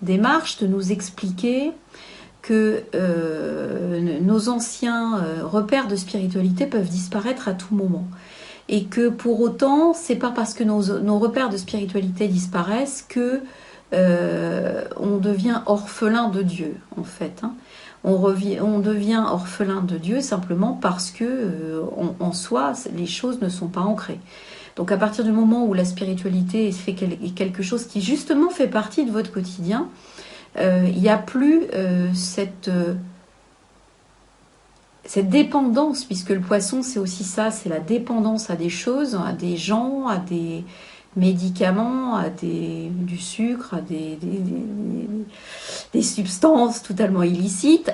démarche de nous expliquer que nos anciens repères de spiritualité peuvent disparaître à tout moment. Et que pour autant, c'est pas parce que nos repères de spiritualité disparaissent que on devient orphelin de Dieu, en fait. Hein. On devient orphelin de Dieu simplement parce que en soi, les choses ne sont pas ancrées. Donc à partir du moment où la spiritualité fait quelque chose qui justement fait partie de votre quotidien, il n'y a plus cette dépendance, puisque le poisson c'est aussi ça, c'est la dépendance à des choses, à des gens, à des médicaments, à du sucre, à des substances totalement illicites.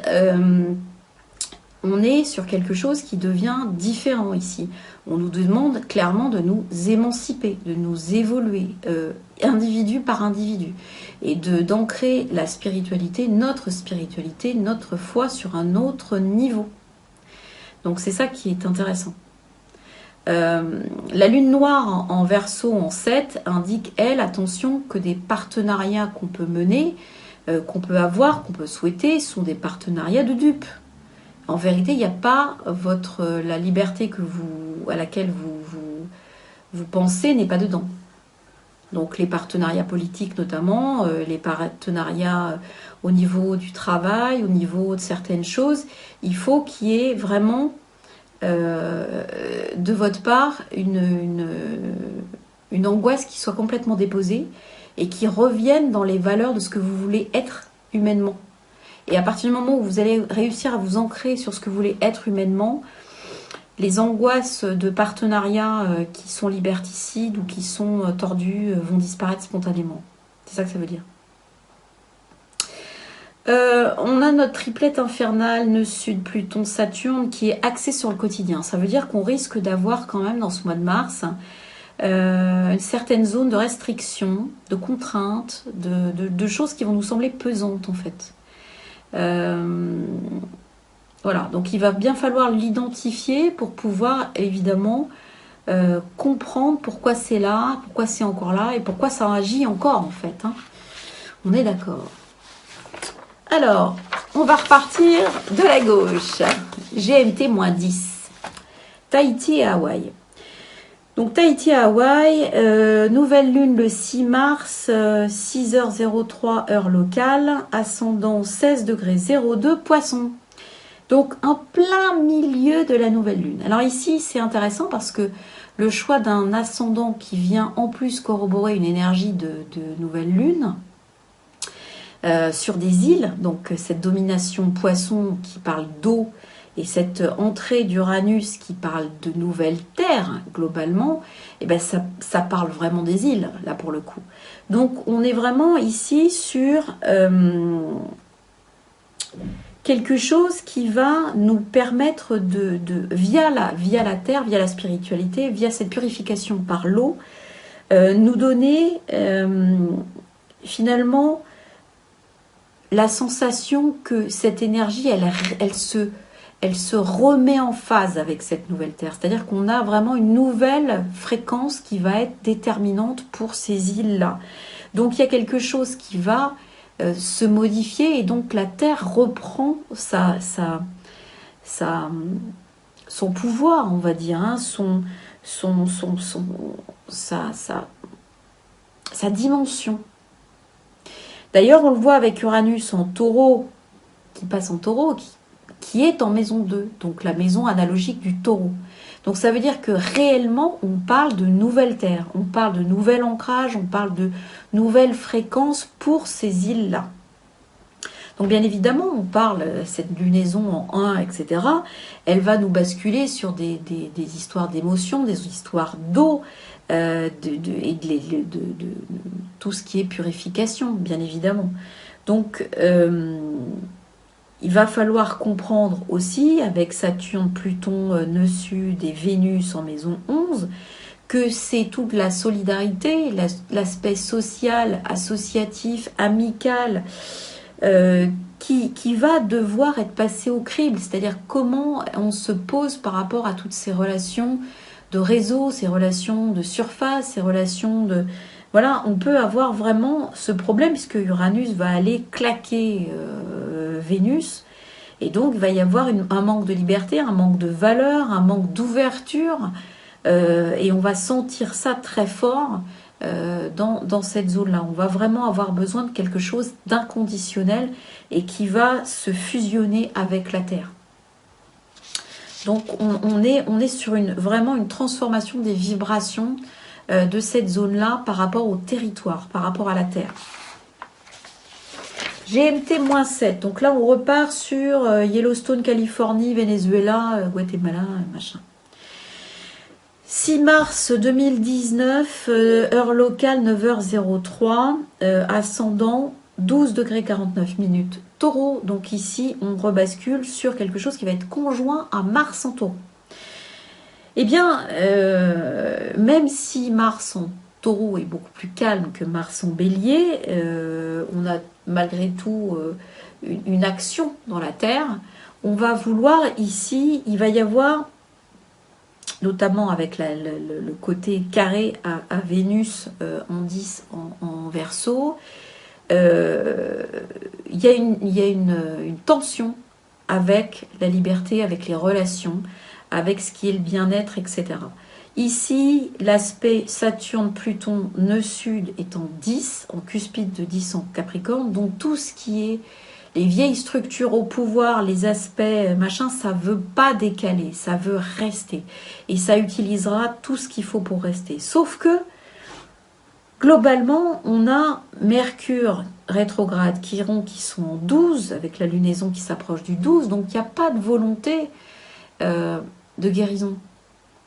On est sur quelque chose qui devient différent ici. On nous demande clairement de nous émanciper, de nous évoluer, individu par individu, et d'ancrer la spiritualité, notre foi sur un autre niveau. Donc c'est ça qui est intéressant. La lune noire en Verseau en 7 indique, elle, attention, que des partenariats qu'on peut mener, qu'on peut avoir, qu'on peut souhaiter, sont des partenariats de dupes. En vérité, il n'y a pas la liberté à laquelle vous pensez n'est pas dedans. Donc les partenariats politiques notamment, les partenariats au niveau du travail, au niveau de certaines choses, il faut qu'il y ait vraiment de votre part une angoisse qui soit complètement déposée et qui revienne dans les valeurs de ce que vous voulez être humainement. Et à partir du moment où vous allez réussir à vous ancrer sur ce que vous voulez être humainement, les angoisses de partenariats qui sont liberticides ou qui sont tordus vont disparaître spontanément. C'est ça que ça veut dire. On a notre triplette infernale, nœud sud, Pluton, Saturne, qui est axée sur le quotidien. Ça veut dire qu'on risque d'avoir quand même dans ce mois de mars une certaine zone de restriction, de contraintes, de choses qui vont nous sembler pesantes en fait. Voilà, donc il va bien falloir l'identifier pour pouvoir évidemment comprendre pourquoi c'est là, pourquoi c'est encore là et pourquoi ça agit encore en fait. Hein. On est d'accord. Alors, on va repartir de la gauche. GMT-10. Tahiti et Hawaï. Donc Tahiti et Hawaï, nouvelle lune le 6 mars, 6h03 heure locale, ascendant 16 degrés 02 Poisson. Donc en plein milieu de la nouvelle lune. Alors ici c'est intéressant parce que le choix d'un ascendant qui vient en plus corroborer une énergie de nouvelle lune sur des îles, donc cette domination Poisson qui parle d'eau, et cette entrée d'Uranus qui parle de nouvelles terres, globalement, eh ben ça parle vraiment des îles, là pour le coup. Donc on est vraiment ici sur quelque chose qui va nous permettre via la terre, via la spiritualité, via cette purification par l'eau, nous donner finalement la sensation que cette énergie, elle se remet en phase avec cette nouvelle terre. C'est-à-dire qu'on a vraiment une nouvelle fréquence qui va être déterminante pour ces îles-là. Donc il y a quelque chose qui va se modifier et donc la terre reprend son pouvoir, on va dire, hein, sa dimension. D'ailleurs, on le voit avec Uranus en taureau, qui passe en taureau, qui est en maison 2, donc la maison analogique du taureau. Donc ça veut dire que réellement, on parle de nouvelles terres, on parle de nouvel ancrage, on parle de nouvelles fréquences pour ces îles-là. Donc bien évidemment, on parle, cette lunaison en 1, etc., elle va nous basculer sur des histoires d'émotions, des histoires d'eau, et de tout ce qui est purification, bien évidemment. Donc, il va falloir comprendre aussi, avec Saturne, Pluton, nœud sud et Vénus en maison 11, que c'est toute la solidarité, l'aspect social, associatif, amical, qui va devoir être passé au crible. C'est-à-dire comment on se pose par rapport à toutes ces relations de réseau, ces relations de surface, ces relations de... Voilà, on peut avoir vraiment ce problème puisque Uranus va aller claquer Vénus. Et donc, il va y avoir un manque de liberté, un manque de valeur, un manque d'ouverture. Et on va sentir ça très fort dans cette zone-là. On va vraiment avoir besoin de quelque chose d'inconditionnel et qui va se fusionner avec la Terre. Donc on est sur vraiment une transformation des vibrations de cette zone-là par rapport au territoire, par rapport à la Terre. GMT-7, donc là on repart sur Yellowstone, Californie, Venezuela, Guatemala, machin. 6 mars 2019, heure locale 9h03, ascendant 12 degrés 49 minutes. Taureau, donc ici, on rebascule sur quelque chose qui va être conjoint à Mars en Taureau. Eh bien, même si Mars en Taureau est beaucoup plus calme que Mars en Bélier, on a malgré tout une action dans la Terre. On va vouloir ici, il va y avoir, notamment avec le côté carré à Vénus en 10 en Verseau, il y a une tension avec la liberté, avec les relations, avec ce qui est le bien-être, etc. Ici, l'aspect Saturne-Pluton, nœud sud est en 10, en cuspide de 10 en Capricorne, donc tout ce qui est les vieilles structures au pouvoir, les aspects machin, ça veut pas décaler, ça veut rester. Et ça utilisera tout ce qu'il faut pour rester. Sauf que, globalement, on a Mercure rétrograde, Chiron qui sont en 12, avec la lunaison qui s'approche du 12, donc il n'y a pas de volonté de guérison.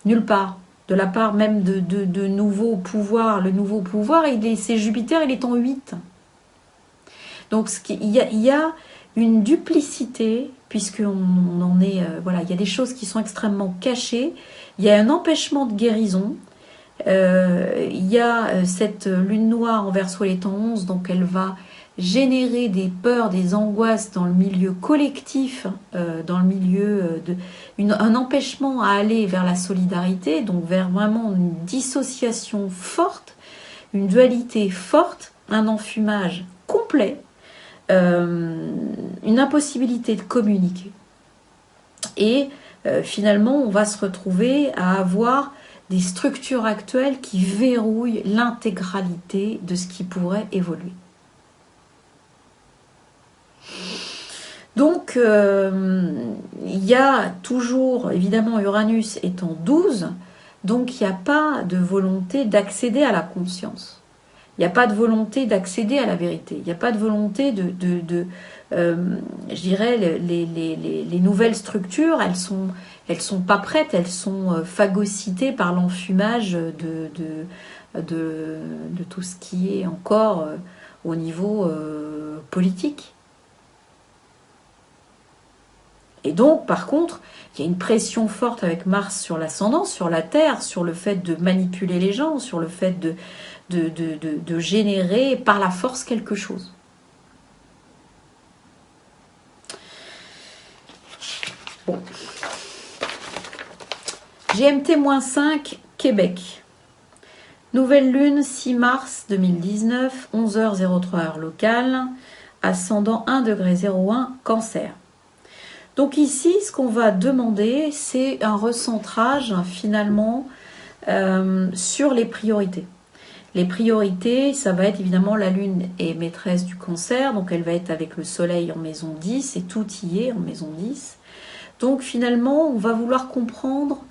Nulle part. De la part même de nouveaux pouvoirs. Le nouveau pouvoir, c'est Jupiter, il est en 8. Donc il y a une duplicité, puisqu'on en est... voilà, il y a des choses qui sont extrêmement cachées. Il y a un empêchement de guérison. Il y a cette lune noire en Verseau, elle est en 11, donc elle va générer des peurs, des angoisses dans le milieu collectif, dans le milieu un empêchement à aller vers la solidarité, donc vers vraiment une dissociation forte, une dualité forte, un enfumage complet, une impossibilité de communiquer. Et finalement, on va se retrouver à avoir des structures actuelles qui verrouillent l'intégralité de ce qui pourrait évoluer. Donc, il y a toujours, évidemment, Uranus est en 12, donc il n'y a pas de volonté d'accéder à la conscience. Il n'y a pas de volonté d'accéder à la vérité. Il n'y a pas de volonté je dirais, les nouvelles structures, elles sont pas prêtes, elles sont phagocytées par l'enfumage de tout ce qui est encore au niveau politique. Et donc, par contre, il y a une pression forte avec Mars sur l'ascendant, sur la Terre, sur le fait de manipuler les gens, sur le fait de générer par la force quelque chose. Bon. GMT-5, Québec. Nouvelle lune, 6 mars 2019, 11h03 heure locale, ascendant 1,01 Cancer. Donc ici, ce qu'on va demander, c'est un recentrage finalement sur les priorités. Les priorités, ça va être évidemment la lune est maîtresse du Cancer, donc elle va être avec le soleil en maison 10 et tout y est en maison 10. Donc finalement, on va vouloir comprendre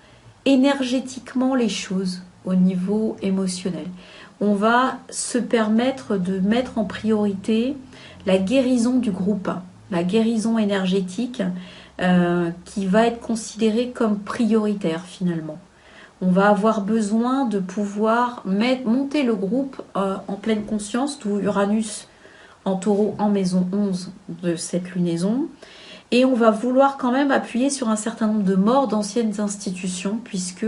énergétiquement les choses au niveau émotionnel. On va se permettre de mettre en priorité la guérison du groupe, la guérison énergétique qui va être considérée comme prioritaire finalement. On va avoir besoin de pouvoir monter le groupe en pleine conscience, d'où Uranus en Taureau en maison 11 de cette lunaison. Et on va vouloir quand même appuyer sur un certain nombre de morts d'anciennes institutions, puisque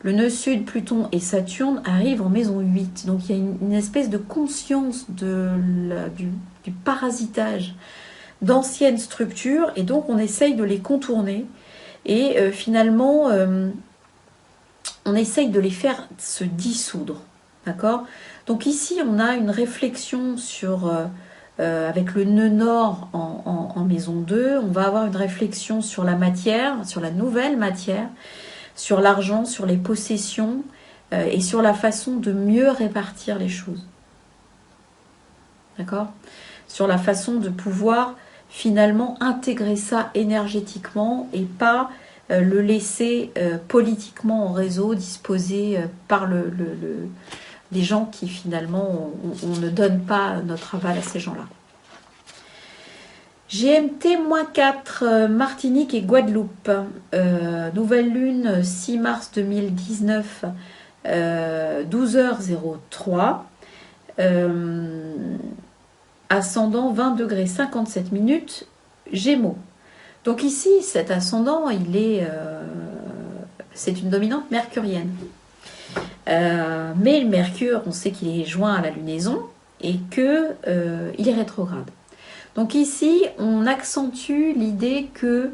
le nœud sud, Pluton et Saturne arrivent en maison 8. Donc il y a une espèce de conscience du parasitage d'anciennes structures, et donc on essaye de les contourner. Et finalement, on essaye de les faire se dissoudre. D'accord ? Donc ici, on a une réflexion sur... avec le nœud nord en maison 2, on va avoir une réflexion sur la matière, sur la nouvelle matière, sur l'argent, sur les possessions et sur la façon de mieux répartir les choses. D'accord ? Sur la façon de pouvoir finalement intégrer ça énergétiquement et pas le laisser politiquement en réseau, disposé par des gens qui finalement, on ne donne pas notre aval à ces gens-là. GMT-4, Martinique et Guadeloupe. Nouvelle lune, 6 mars 2019, 12h03. Ascendant 20°57', Gémeaux. Donc ici, cet ascendant, c'est une dominante mercurienne. Mais le Mercure, on sait qu'il est joint à la lunaison et qu'il est rétrograde. Donc ici, on accentue l'idée que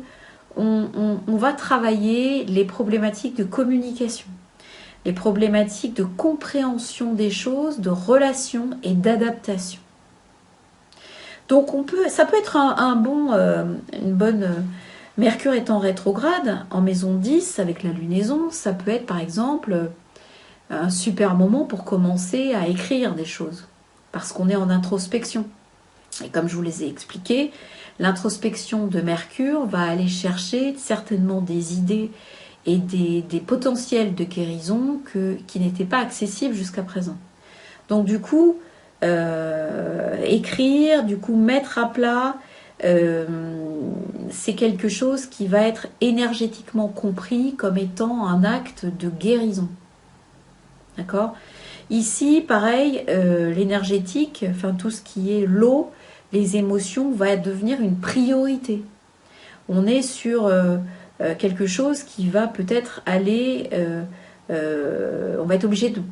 on va travailler les problématiques de communication, les problématiques de compréhension des choses, de relation et d'adaptation. Donc ça peut être une bonne... Mercure étant rétrograde en maison 10 avec la lunaison, ça peut être par exemple un super moment pour commencer à écrire des choses, parce qu'on est en introspection. Et comme je vous les ai expliqué, l'introspection de Mercure va aller chercher certainement des idées et des potentiels de guérison qui n'étaient pas accessibles jusqu'à présent. Donc du coup, écrire, du coup mettre à plat, c'est quelque chose qui va être énergétiquement compris comme étant un acte de guérison. D'accord ? Ici, pareil, l'énergétique, enfin tout ce qui est l'eau, les émotions, va devenir une priorité. On est sur quelque chose qui va peut-être aller... on va être obligé de...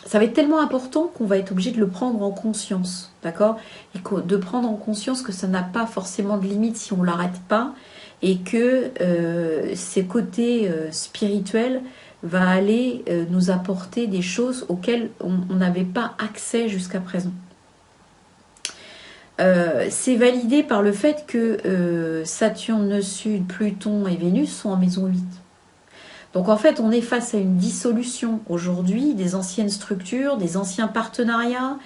Ça va être tellement important qu'on va être obligé de le prendre en conscience, d'accord ? Et de prendre en conscience que ça n'a pas forcément de limite si on ne l'arrête pas, et que ces côtés spirituels va aller nous apporter des choses auxquelles on n'avait pas accès jusqu'à présent. C'est validé par le fait que Saturne Sud, Pluton et Vénus sont en maison 8. Donc en fait, on est face à une dissolution aujourd'hui des anciennes structures, des anciens partenariats.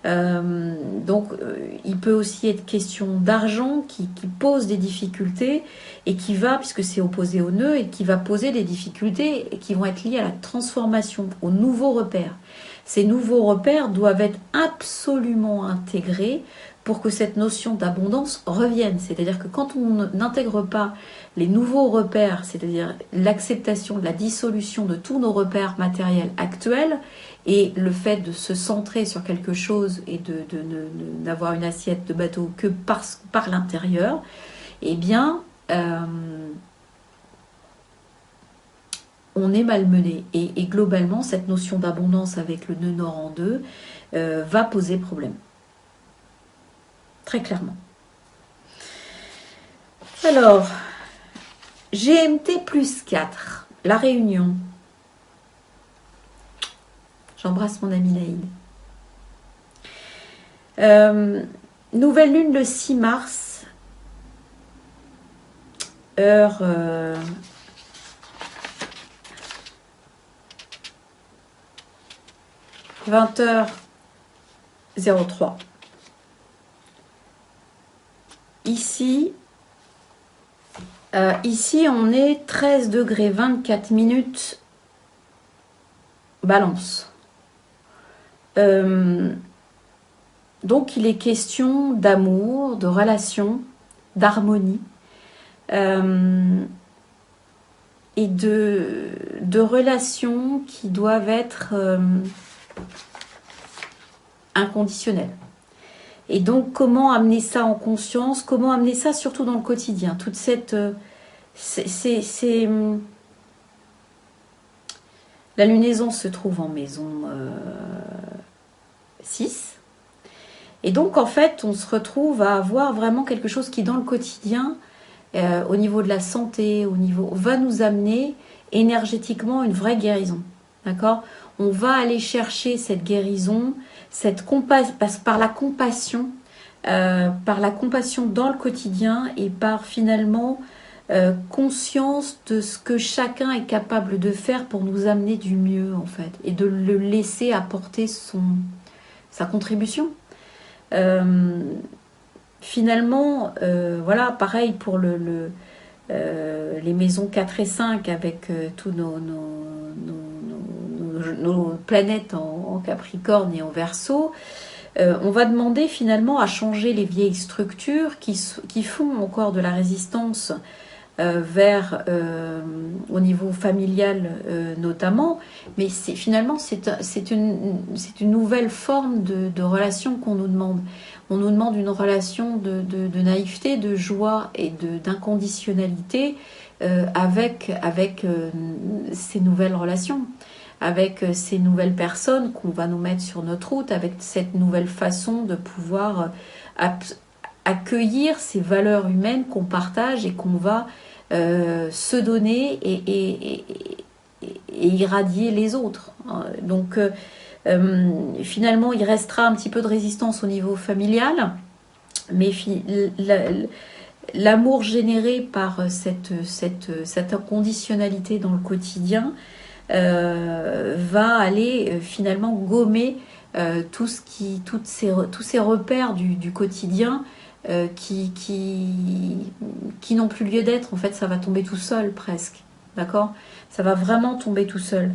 Il peut aussi être question d'argent qui pose des difficultés et qui va, puisque c'est opposé au nœud, et qui va poser des difficultés qui vont être liées à la transformation, aux nouveaux repères. Ces nouveaux repères doivent être absolument intégrés pour que cette notion d'abondance revienne. C'est-à-dire que quand on n'intègre pas les nouveaux repères, c'est-à-dire l'acceptation de la dissolution de tous nos repères matériels actuels, et le fait de se centrer sur quelque chose et d'avoir une assiette de bateau que par l'intérieur, eh bien, on est malmené. Et globalement, cette notion d'abondance avec le nœud nord en 2 va poser problème. Très clairement. Alors, GMT plus 4, la Réunion. J'embrasse mon ami Naïd. Nouvelle lune le 6 mars, heure 20h03. Ici, on est 13 degrés 24 minutes Balance. Donc, il est question d'amour, de relation, d'harmonie et de relations qui doivent être inconditionnelles. Et donc, comment amener ça en conscience, comment amener ça surtout dans le quotidien. Toute cette... La lunaison se trouve en maison 6. Et donc, en fait, on se retrouve à avoir vraiment quelque chose qui, dans le quotidien, au niveau de la santé, va nous amener énergétiquement une vraie guérison. D'accord ? On va aller chercher cette guérison, par la compassion dans le quotidien et par finalement conscience de ce que chacun est capable de faire pour nous amener du mieux, en fait, et de le laisser apporter sa contribution. Finalement, voilà, pareil pour les maisons 4 et 5 avec tous nos planètes en Capricorne et en Verseau. On va demander finalement à changer les vieilles structures qui font encore de la résistance vers au niveau familial notamment, mais finalement c'est une nouvelle forme de relation qu'on nous demande. On nous demande une relation de naïveté, de joie et d'inconditionnalité avec ces nouvelles relations, avec ces nouvelles personnes qu'on va nous mettre sur notre route, avec cette nouvelle façon de pouvoir accueillir ces valeurs humaines qu'on partage et qu'on va se donner et irradier les autres. Donc finalement, il restera un petit peu de résistance au niveau familial, mais l'amour généré par cette inconditionnalité dans le quotidien va aller finalement gommer tous ces repères du quotidien qui n'ont plus lieu d'être. En fait, ça va tomber tout seul presque. D'accord ? Ça va vraiment tomber tout seul.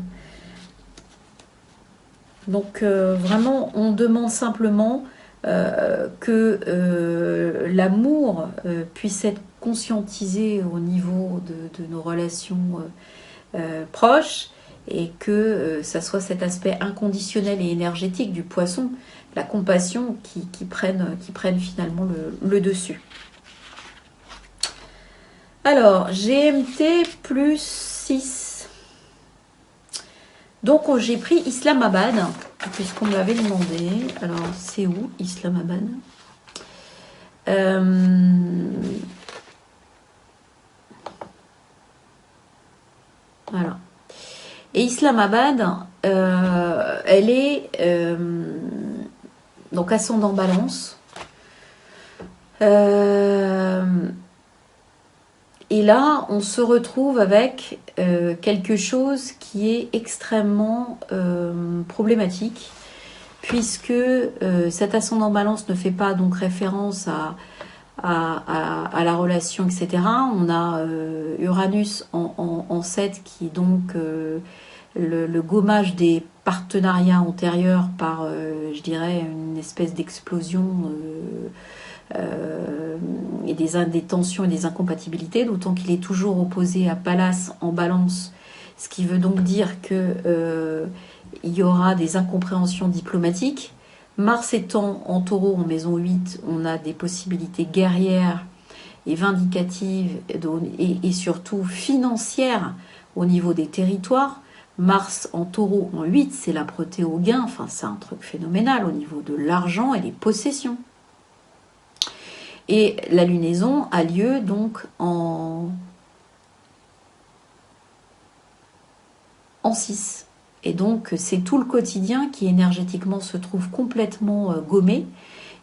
Donc vraiment, on demande simplement que l'amour puisse être conscientisé au niveau de nos relations proches, et que ça soit cet aspect inconditionnel et énergétique du poisson, la compassion qui prenne finalement le dessus. Alors, GMT plus 6. Donc, j'ai pris Islamabad, puisqu'on me l'avait demandé. Alors, c'est où, Islamabad ? Voilà. Et Islamabad, elle est donc ascendant Balance. Et là, on se retrouve avec quelque chose qui est extrêmement problématique, puisque cet ascendant Balance ne fait pas donc référence à la relation, etc. On a Uranus en 7 qui est donc le gommage des partenariats antérieurs par, je dirais, une espèce d'explosion et des tensions et des incompatibilités, d'autant qu'il est toujours opposé à Pallas en Balance, ce qui veut donc dire que il y aura des incompréhensions diplomatiques. Mars étant en Taureau en maison 8, on a des possibilités guerrières et vindicative et surtout financière au niveau des territoires. Mars en taureau en 8, c'est la protéo gain, enfin c'est un truc phénoménal au niveau de l'argent et des possessions. Et la lunaison a lieu donc en 6. Et donc c'est tout le quotidien qui énergétiquement se trouve complètement gommé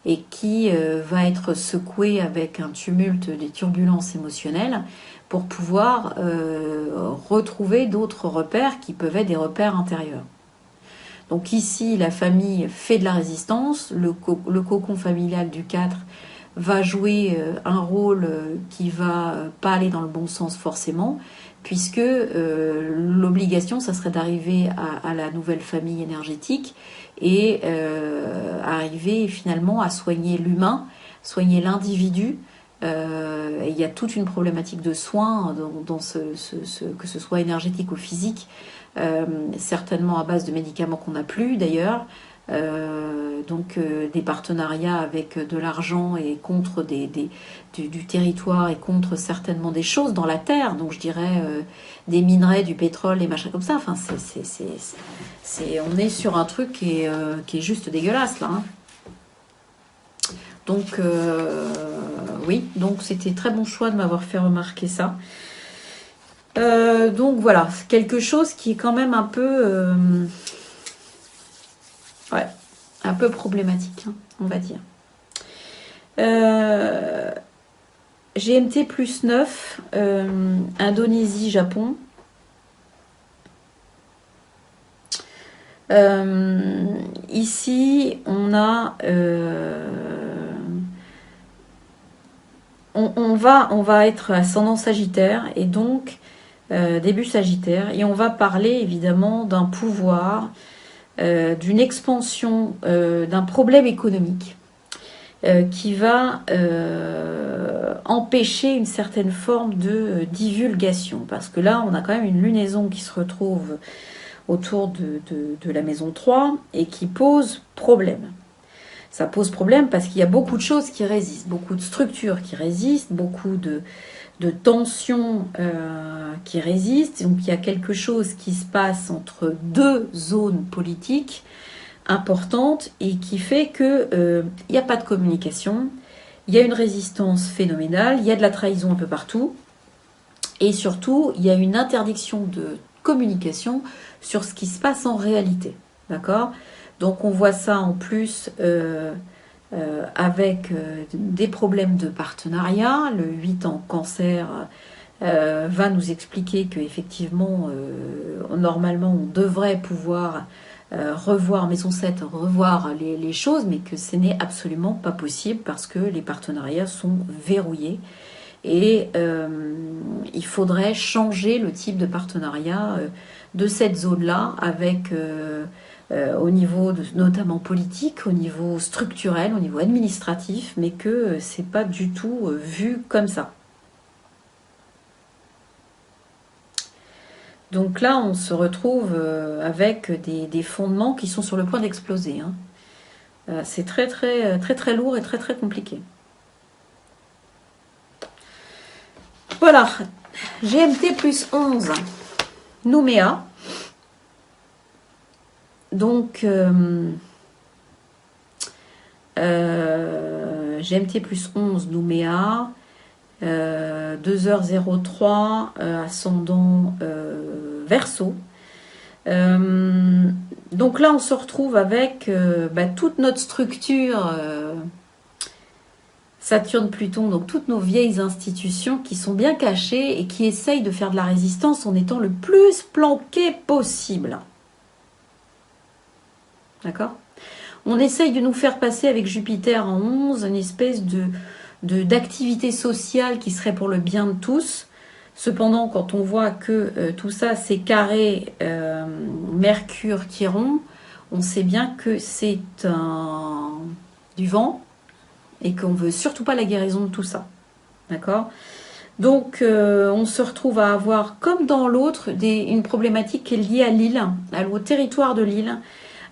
et qui va être secoué avec un tumulte, des turbulences émotionnelles pour pouvoir retrouver d'autres repères qui peuvent être des repères intérieurs. Donc ici, la famille fait de la résistance, le cocon familial du 4 va jouer un rôle qui va pas aller dans le bon sens forcément, puisque l'obligation, ça serait d'arriver à la nouvelle famille énergétique et arriver finalement à soigner l'humain, soigner l'individu. Il y a toute une problématique de soins dans que ce soit énergétique ou physique, certainement à base de médicaments qu'on n'a plus d'ailleurs. Donc des partenariats avec de l'argent et contre du territoire et contre certainement des choses dans la terre, donc je dirais des minerais, du pétrole, des machins comme ça. Enfin, on est sur un truc qui est juste dégueulasse là. Hein. Donc oui, donc c'était très bon choix de m'avoir fait remarquer ça. Donc voilà, quelque chose qui est quand même un peu ouais, un peu problématique, hein, on va dire. GMT plus 9, Indonésie, Japon. Ici, on a... on va être ascendant Sagittaire et donc début Sagittaire, et on va parler évidemment d'un pouvoir, d'une expansion, d'un problème économique qui va empêcher une certaine forme de divulgation, parce que là on a quand même une lunaison qui se retrouve autour de la maison 3 et qui pose problème. Ça pose problème parce qu'il y a beaucoup de choses qui résistent, beaucoup de structures qui résistent, beaucoup de tensions qui résistent. Donc il y a quelque chose qui se passe entre deux zones politiques importantes et qui fait que il n'y a pas de communication, il y a une résistance phénoménale, il y a de la trahison un peu partout et surtout il y a une interdiction de communication sur ce qui se passe en réalité. D'accord ? Donc on voit ça en plus avec des problèmes de partenariat. Le 8 en cancer va nous expliquer qu'effectivement, normalement, on devrait pouvoir revoir Maison 7, revoir les choses, mais que ce n'est absolument pas possible parce que les partenariats sont verrouillés. Et il faudrait changer le type de partenariat de cette zone-là avec... au niveau notamment politique, au niveau structurel, au niveau administratif, mais que c'est pas du tout vu comme ça. Donc là, on se retrouve avec des fondements qui sont sur le point d'exploser. Hein. C'est très lourd et très compliqué. Voilà, GMT plus 11, Nouméa. Donc, GMT plus 11, Nouméa, 2h03, ascendant Verseau. Donc là, on se retrouve avec toute notre structure Saturne-Pluton, donc toutes nos vieilles institutions qui sont bien cachées et qui essayent de faire de la résistance en étant le plus planquées possible. D'accord ? On essaye de nous faire passer avec Jupiter en 11 une espèce d'activité sociale qui serait pour le bien de tous. Cependant, quand on voit que tout ça c'est carré Mercure-Chiron, on sait bien que c'est du vent et qu'on ne veut surtout pas la guérison de tout ça. D'accord ? Donc, on se retrouve à avoir, comme dans l'autre, une problématique qui est liée à l'île, au territoire de l'île,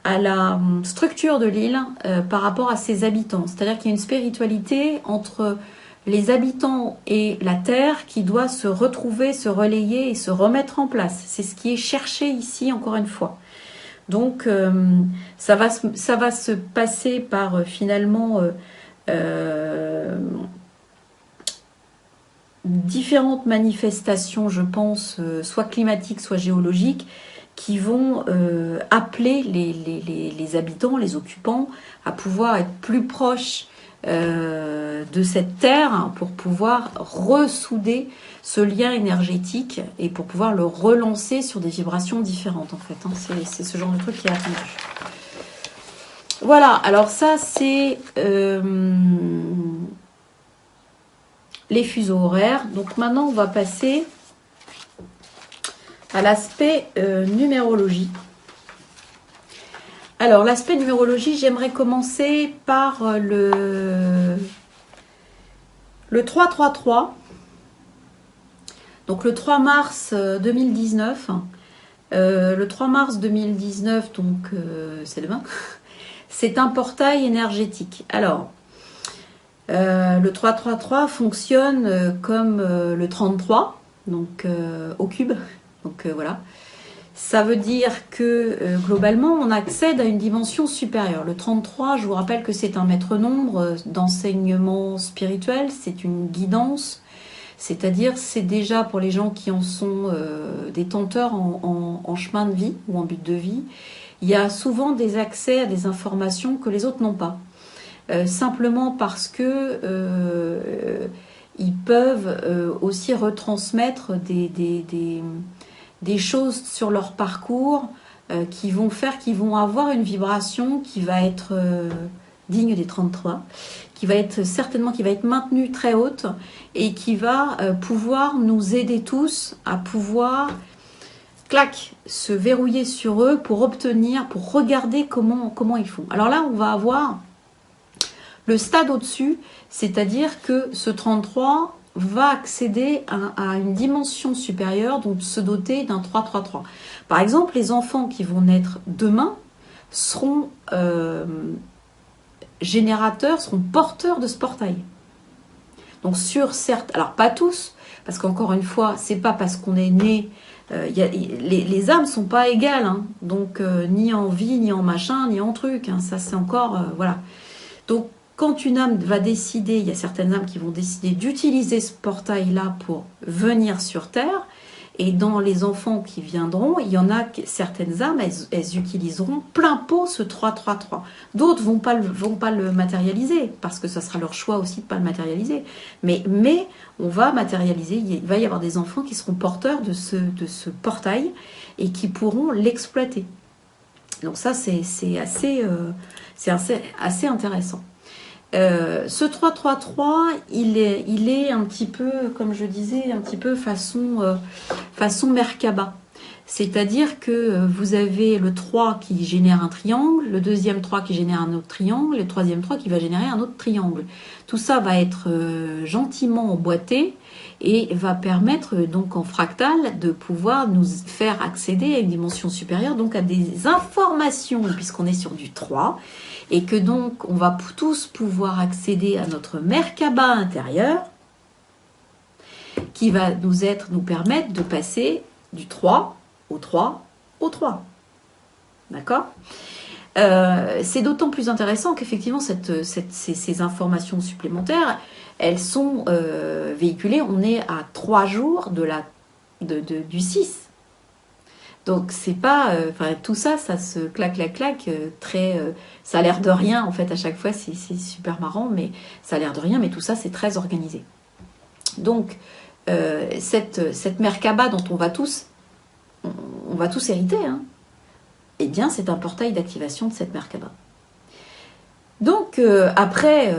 à la structure de l'île par rapport à ses habitants. C'est-à-dire qu'il y a une spiritualité entre les habitants et la Terre qui doivent se retrouver, se relayer et se remettre en place. C'est ce qui est cherché ici, encore une fois. Donc, ça va se passer par finalement différentes manifestations, je pense, soit climatiques, soit géologiques, qui vont appeler les habitants, les occupants, à pouvoir être plus proches de cette terre pour pouvoir ressouder ce lien énergétique et pour pouvoir le relancer sur des vibrations différentes en fait. Hein. C'est ce genre de truc qui est attendu. Voilà, alors ça c'est les fuseaux horaires. Donc maintenant on va passer à l'aspect numérologie. Alors, l'aspect numérologie, j'aimerais commencer par le 333. Donc, le 3 mars 2019. Le 3 mars 2019, donc c'est demain, c'est un portail énergétique. Alors, le 333 fonctionne comme le 33, donc au cube. Donc, voilà. Ça veut dire que globalement, on accède à une dimension supérieure. Le 33, je vous rappelle que c'est un maître nombre d'enseignement spirituel, c'est une guidance, c'est-à-dire c'est déjà pour les gens qui en sont détenteurs en chemin de vie ou en but de vie, il y a souvent des accès à des informations que les autres n'ont pas. Simplement parce que ils peuvent aussi retransmettre des choses sur leur parcours qui vont faire, qui vont avoir une vibration qui va être digne des 33, qui va être certainement, qui va être maintenue très haute et qui va pouvoir nous aider tous à pouvoir, clac, se verrouiller sur eux pour obtenir, pour regarder comment ils font. Alors là, on va avoir le stade au-dessus, c'est-à-dire que ce 33 va accéder à une dimension supérieure, donc se doter d'un 333. Par exemple, les enfants qui vont naître demain seront générateurs, seront porteurs de ce portail. Donc sur certes, alors pas tous, parce qu'encore une fois, c'est pas parce qu'on est né, les âmes sont pas égales, hein, donc ni en vie, ni en machin, ni en truc, hein, ça c'est encore, voilà. Donc quand une âme va décider, il y a certaines âmes qui vont décider d'utiliser ce portail-là pour venir sur Terre, et dans les enfants qui viendront, il y en a certaines âmes, elles utiliseront plein pot ce 333. D'autres vont pas le matérialiser, parce que ça sera leur choix aussi de pas le matérialiser. Mais on va matérialiser, il va y avoir des enfants qui seront porteurs de ce portail, et qui pourront l'exploiter. Donc ça, c'est assez intéressant. Ce 333, il est un petit peu, comme je disais, un petit peu façon Merkaba. C'est-à-dire que vous avez le 3 qui génère un triangle, le deuxième 3 qui génère un autre triangle, le troisième 3 qui va générer un autre triangle. Tout ça va être gentiment emboîté et va permettre donc en fractal de pouvoir nous faire accéder à une dimension supérieure, donc à des informations, puisqu'on est sur du 3, et que donc on va tous pouvoir accéder à notre Merkaba intérieur, qui va nous permettre de passer du 3 au 3 au 3. D'accord ? C'est d'autant plus intéressant qu'effectivement ces informations supplémentaires, elles sont véhiculées, on est à 3 jours du 6. Donc c'est pas, tout ça se claque, ça a l'air de rien en fait à chaque fois, c'est super marrant, mais ça a l'air de rien, mais tout ça c'est très organisé. Donc cette Merkaba dont on va tous hériter, hein, eh bien c'est un portail d'activation de cette Merkaba. Donc après,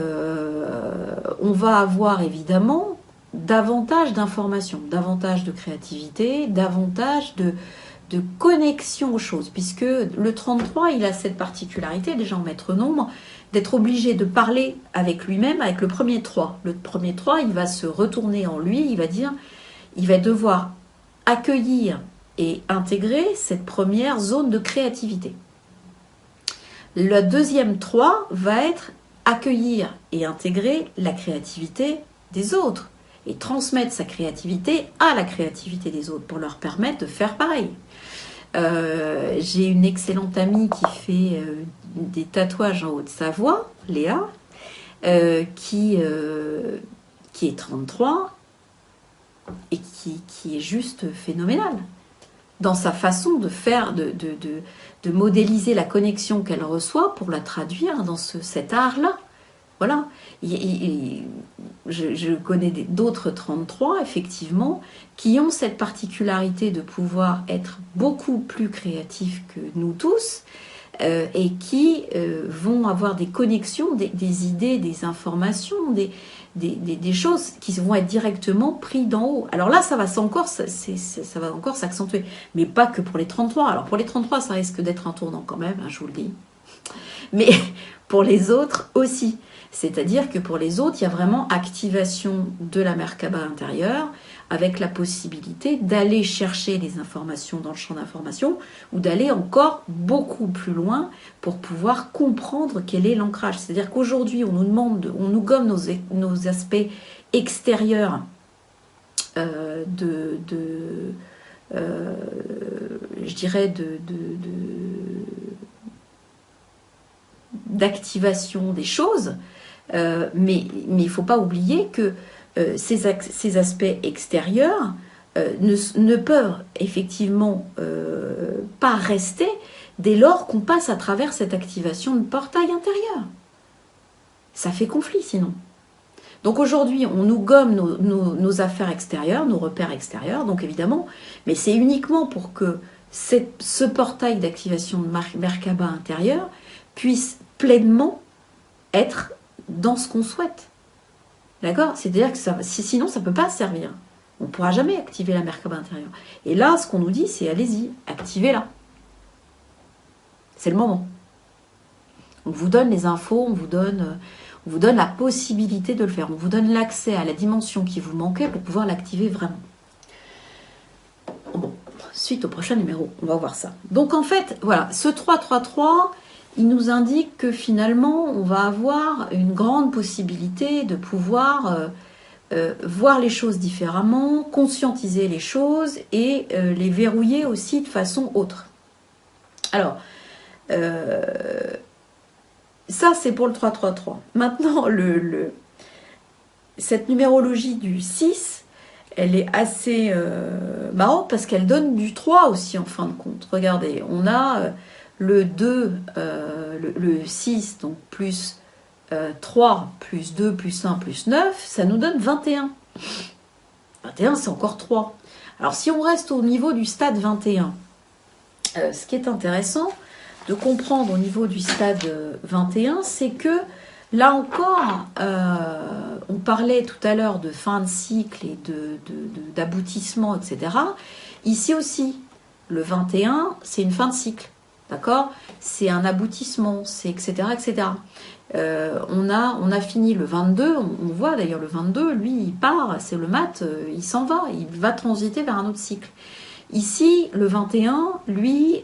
on va avoir évidemment davantage d'informations, davantage de créativité, davantage de connexion aux choses, puisque le 33, il a cette particularité, déjà en maître nombre, d'être obligé de parler avec lui-même, avec le premier 3. Le premier 3, il va se retourner en lui, il va devoir accueillir et intégrer cette première zone de créativité. Le deuxième 3 va être accueillir et intégrer la créativité des autres et transmettre sa créativité à la créativité des autres pour leur permettre de faire pareil. J'ai une excellente amie qui fait des tatouages en Haute-Savoie, Léa, qui est 33 et qui est juste phénoménale dans sa façon de faire, de modéliser la connexion qu'elle reçoit pour la traduire dans cet art-là. Voilà. Je connais d'autres 33, effectivement, qui ont cette particularité de pouvoir être beaucoup plus créatifs que nous tous, et qui vont avoir des connexions, des idées, des informations, des choses qui vont être directement prises d'en haut. Alors là, ça va encore s'accentuer, mais pas que pour les 33. Alors pour les 33, ça risque d'être un tournant quand même, hein, je vous le dis. Mais pour les autres aussi. C'est-à-dire que pour les autres, il y a vraiment activation de la Merkaba intérieure, avec la possibilité d'aller chercher les informations dans le champ d'information ou d'aller encore beaucoup plus loin pour pouvoir comprendre quel est l'ancrage. C'est-à-dire qu'aujourd'hui, on nous demande, on nous gomme nos aspects extérieurs je dirais d'activation des choses, mais il ne faut pas oublier que ces aspects extérieurs ne peuvent effectivement pas rester dès lors qu'on passe à travers cette activation de portail intérieur. Ça fait conflit sinon. Donc aujourd'hui, on nous gomme nos affaires extérieures, nos repères extérieurs, donc évidemment, mais c'est uniquement pour que ce portail d'activation de Merkaba intérieur puisse pleinement être dans ce qu'on souhaite. D'accord? C'est-à-dire que sinon, ça ne peut pas servir. On ne pourra jamais activer la Merkaba intérieure. Et là, ce qu'on nous dit, c'est allez-y, activez-la. C'est le moment. On vous donne les infos, on vous donne la possibilité de le faire. On vous donne l'accès à la dimension qui vous manquait pour pouvoir l'activer vraiment. Bon, suite au prochain numéro, on va voir ça. Donc en fait, voilà, ce 333, il nous indique que finalement, on va avoir une grande possibilité de pouvoir voir les choses différemment, conscientiser les choses et les verrouiller aussi de façon autre. Alors, ça c'est pour le 333. Maintenant, cette numérologie du 6, elle est assez marrante parce qu'elle donne du 3 aussi en fin de compte. Regardez, on a le 2, le 6, donc plus 3, plus 2, plus 1, plus 9, ça nous donne 21. 21, c'est encore 3. Alors, si on reste au niveau du stade 21, ce qui est intéressant de comprendre au niveau du stade 21, c'est que, là encore, on parlait tout à l'heure de fin de cycle et d'aboutissement, etc. Ici aussi, le 21, c'est une fin de cycle. D'accord? C'est un aboutissement, c'est etc. etc. On a fini le 22, on voit d'ailleurs le 22, lui il part, c'est le mat, il s'en va, il va transiter vers un autre cycle. Ici, le 21, lui,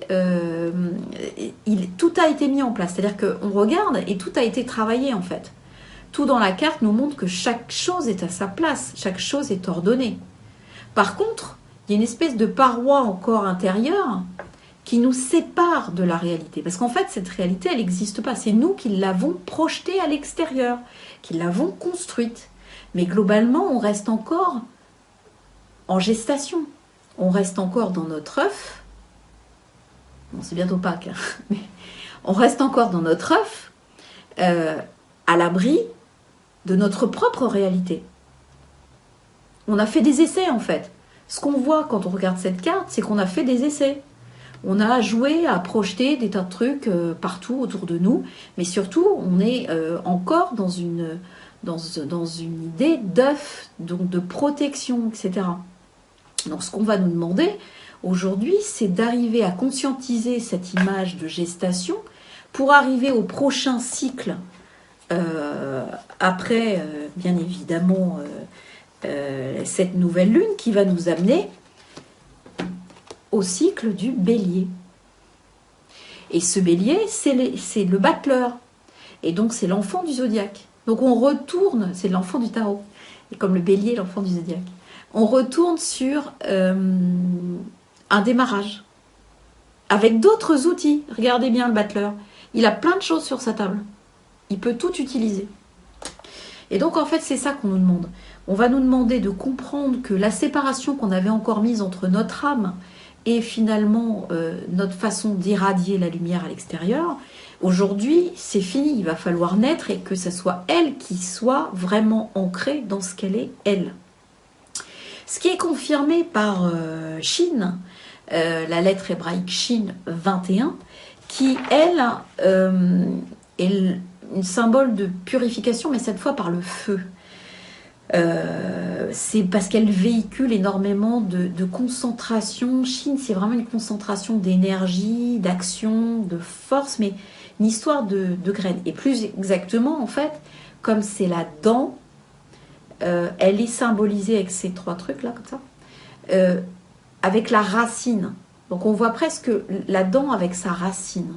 tout a été mis en place, c'est-à-dire qu'on regarde et tout a été travaillé en fait. Tout dans la carte nous montre que chaque chose est à sa place, chaque chose est ordonnée. Par contre, il y a une espèce de paroi encore intérieure qui nous sépare de la réalité. Parce qu'en fait, cette réalité, elle n'existe pas. C'est nous qui l'avons projetée à l'extérieur, qui l'avons construite. Mais globalement, on reste encore en gestation. On reste encore dans notre œuf. Bon, c'est bientôt Pâques, hein, mais on reste encore dans notre œuf, à l'abri de notre propre réalité. On a fait des essais, en fait. Ce qu'on voit quand on regarde cette carte, c'est qu'on a fait des essais. On a joué à projeter des tas de trucs partout autour de nous, mais surtout, on est encore dans une idée d'œuf, donc de protection, etc. Donc, ce qu'on va nous demander aujourd'hui, c'est d'arriver à conscientiser cette image de gestation pour arriver au prochain cycle, après, bien évidemment, cette nouvelle lune qui va nous amener au cycle du bélier. Et ce bélier, c'est le battleur. Et donc, c'est l'enfant du zodiaque. Donc, on retourne, c'est l'enfant du tarot. comme le bélier, l'enfant du zodiaque. On retourne sur un démarrage, avec d'autres outils. Regardez bien le battleur. Il a plein de choses sur sa table. Il peut tout utiliser. Et donc, en fait, c'est ça qu'on nous demande. On va nous demander de comprendre que la séparation qu'on avait encore mise entre notre âme et finalement notre façon d'irradier la lumière à l'extérieur, aujourd'hui, c'est fini. Il va falloir naître et que ce soit elle qui soit vraiment ancrée dans ce qu'elle est, elle. Ce qui est confirmé par Shin, la lettre hébraïque Shin 21, qui, elle, est un symbole de purification, mais cette fois par le feu. C'est parce qu'elle véhicule énormément de concentration. Shin, c'est vraiment une concentration d'énergie, d'action, de force, mais une histoire de graines. Et plus exactement, en fait, comme c'est la dent, elle est symbolisée avec ces trois trucs là, comme ça, avec la racine. Donc on voit presque la dent avec sa racine,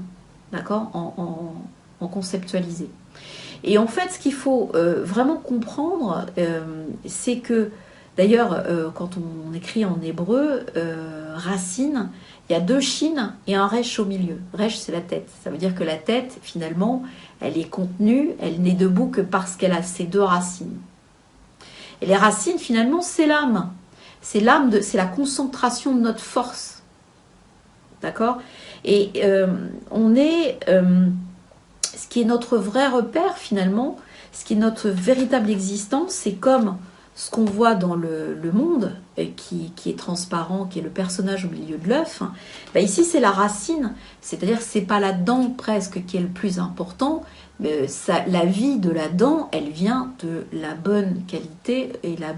d'accord, en conceptualisé. Et en fait, ce qu'il faut vraiment comprendre, c'est que, d'ailleurs, quand on écrit en hébreu, racine, il y a deux chines et un resh au milieu. Resh, c'est la tête. Ça veut dire que la tête, finalement, elle est contenue, elle n'est debout que parce qu'elle a ces deux racines. Et les racines, finalement, c'est l'âme. C'est l'âme, c'est la concentration de notre force. D'accord? Et on est... ce qui est notre vrai repère, finalement, ce qui est notre véritable existence, c'est comme ce qu'on voit dans le monde, qui est transparent, qui est le personnage au milieu de l'œuf. Ben ici, c'est la racine, c'est-à-dire que ce n'est pas la dent presque qui est le plus important. La vie de la dent, elle vient de la bonne qualité et le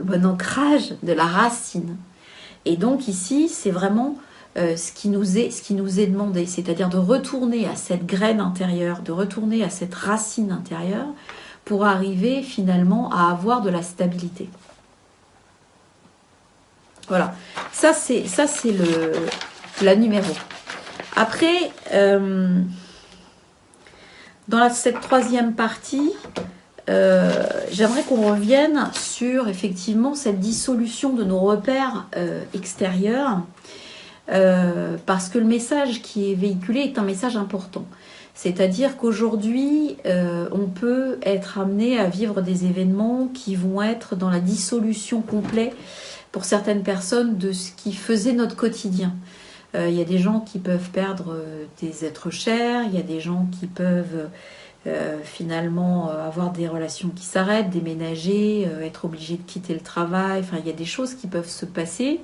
bon ancrage de la racine. Et donc ici, c'est vraiment ce qui nous est demandé, c'est-à-dire de retourner à cette graine intérieure, de retourner à cette racine intérieure pour arriver finalement à avoir de la stabilité. Voilà, ça c'est la numéro. Après, dans cette troisième partie, j'aimerais qu'on revienne sur effectivement cette dissolution de nos repères extérieurs, parce que le message qui est véhiculé est un message important. C'est-à-dire qu'aujourd'hui, on peut être amené à vivre des événements qui vont être dans la dissolution complète pour certaines personnes de ce qui faisait notre quotidien. Il y a des gens qui peuvent perdre des êtres chers, il y a des gens qui peuvent finalement avoir des relations qui s'arrêtent, déménager, être obligés de quitter le travail. Enfin, il y a des choses qui peuvent se passer,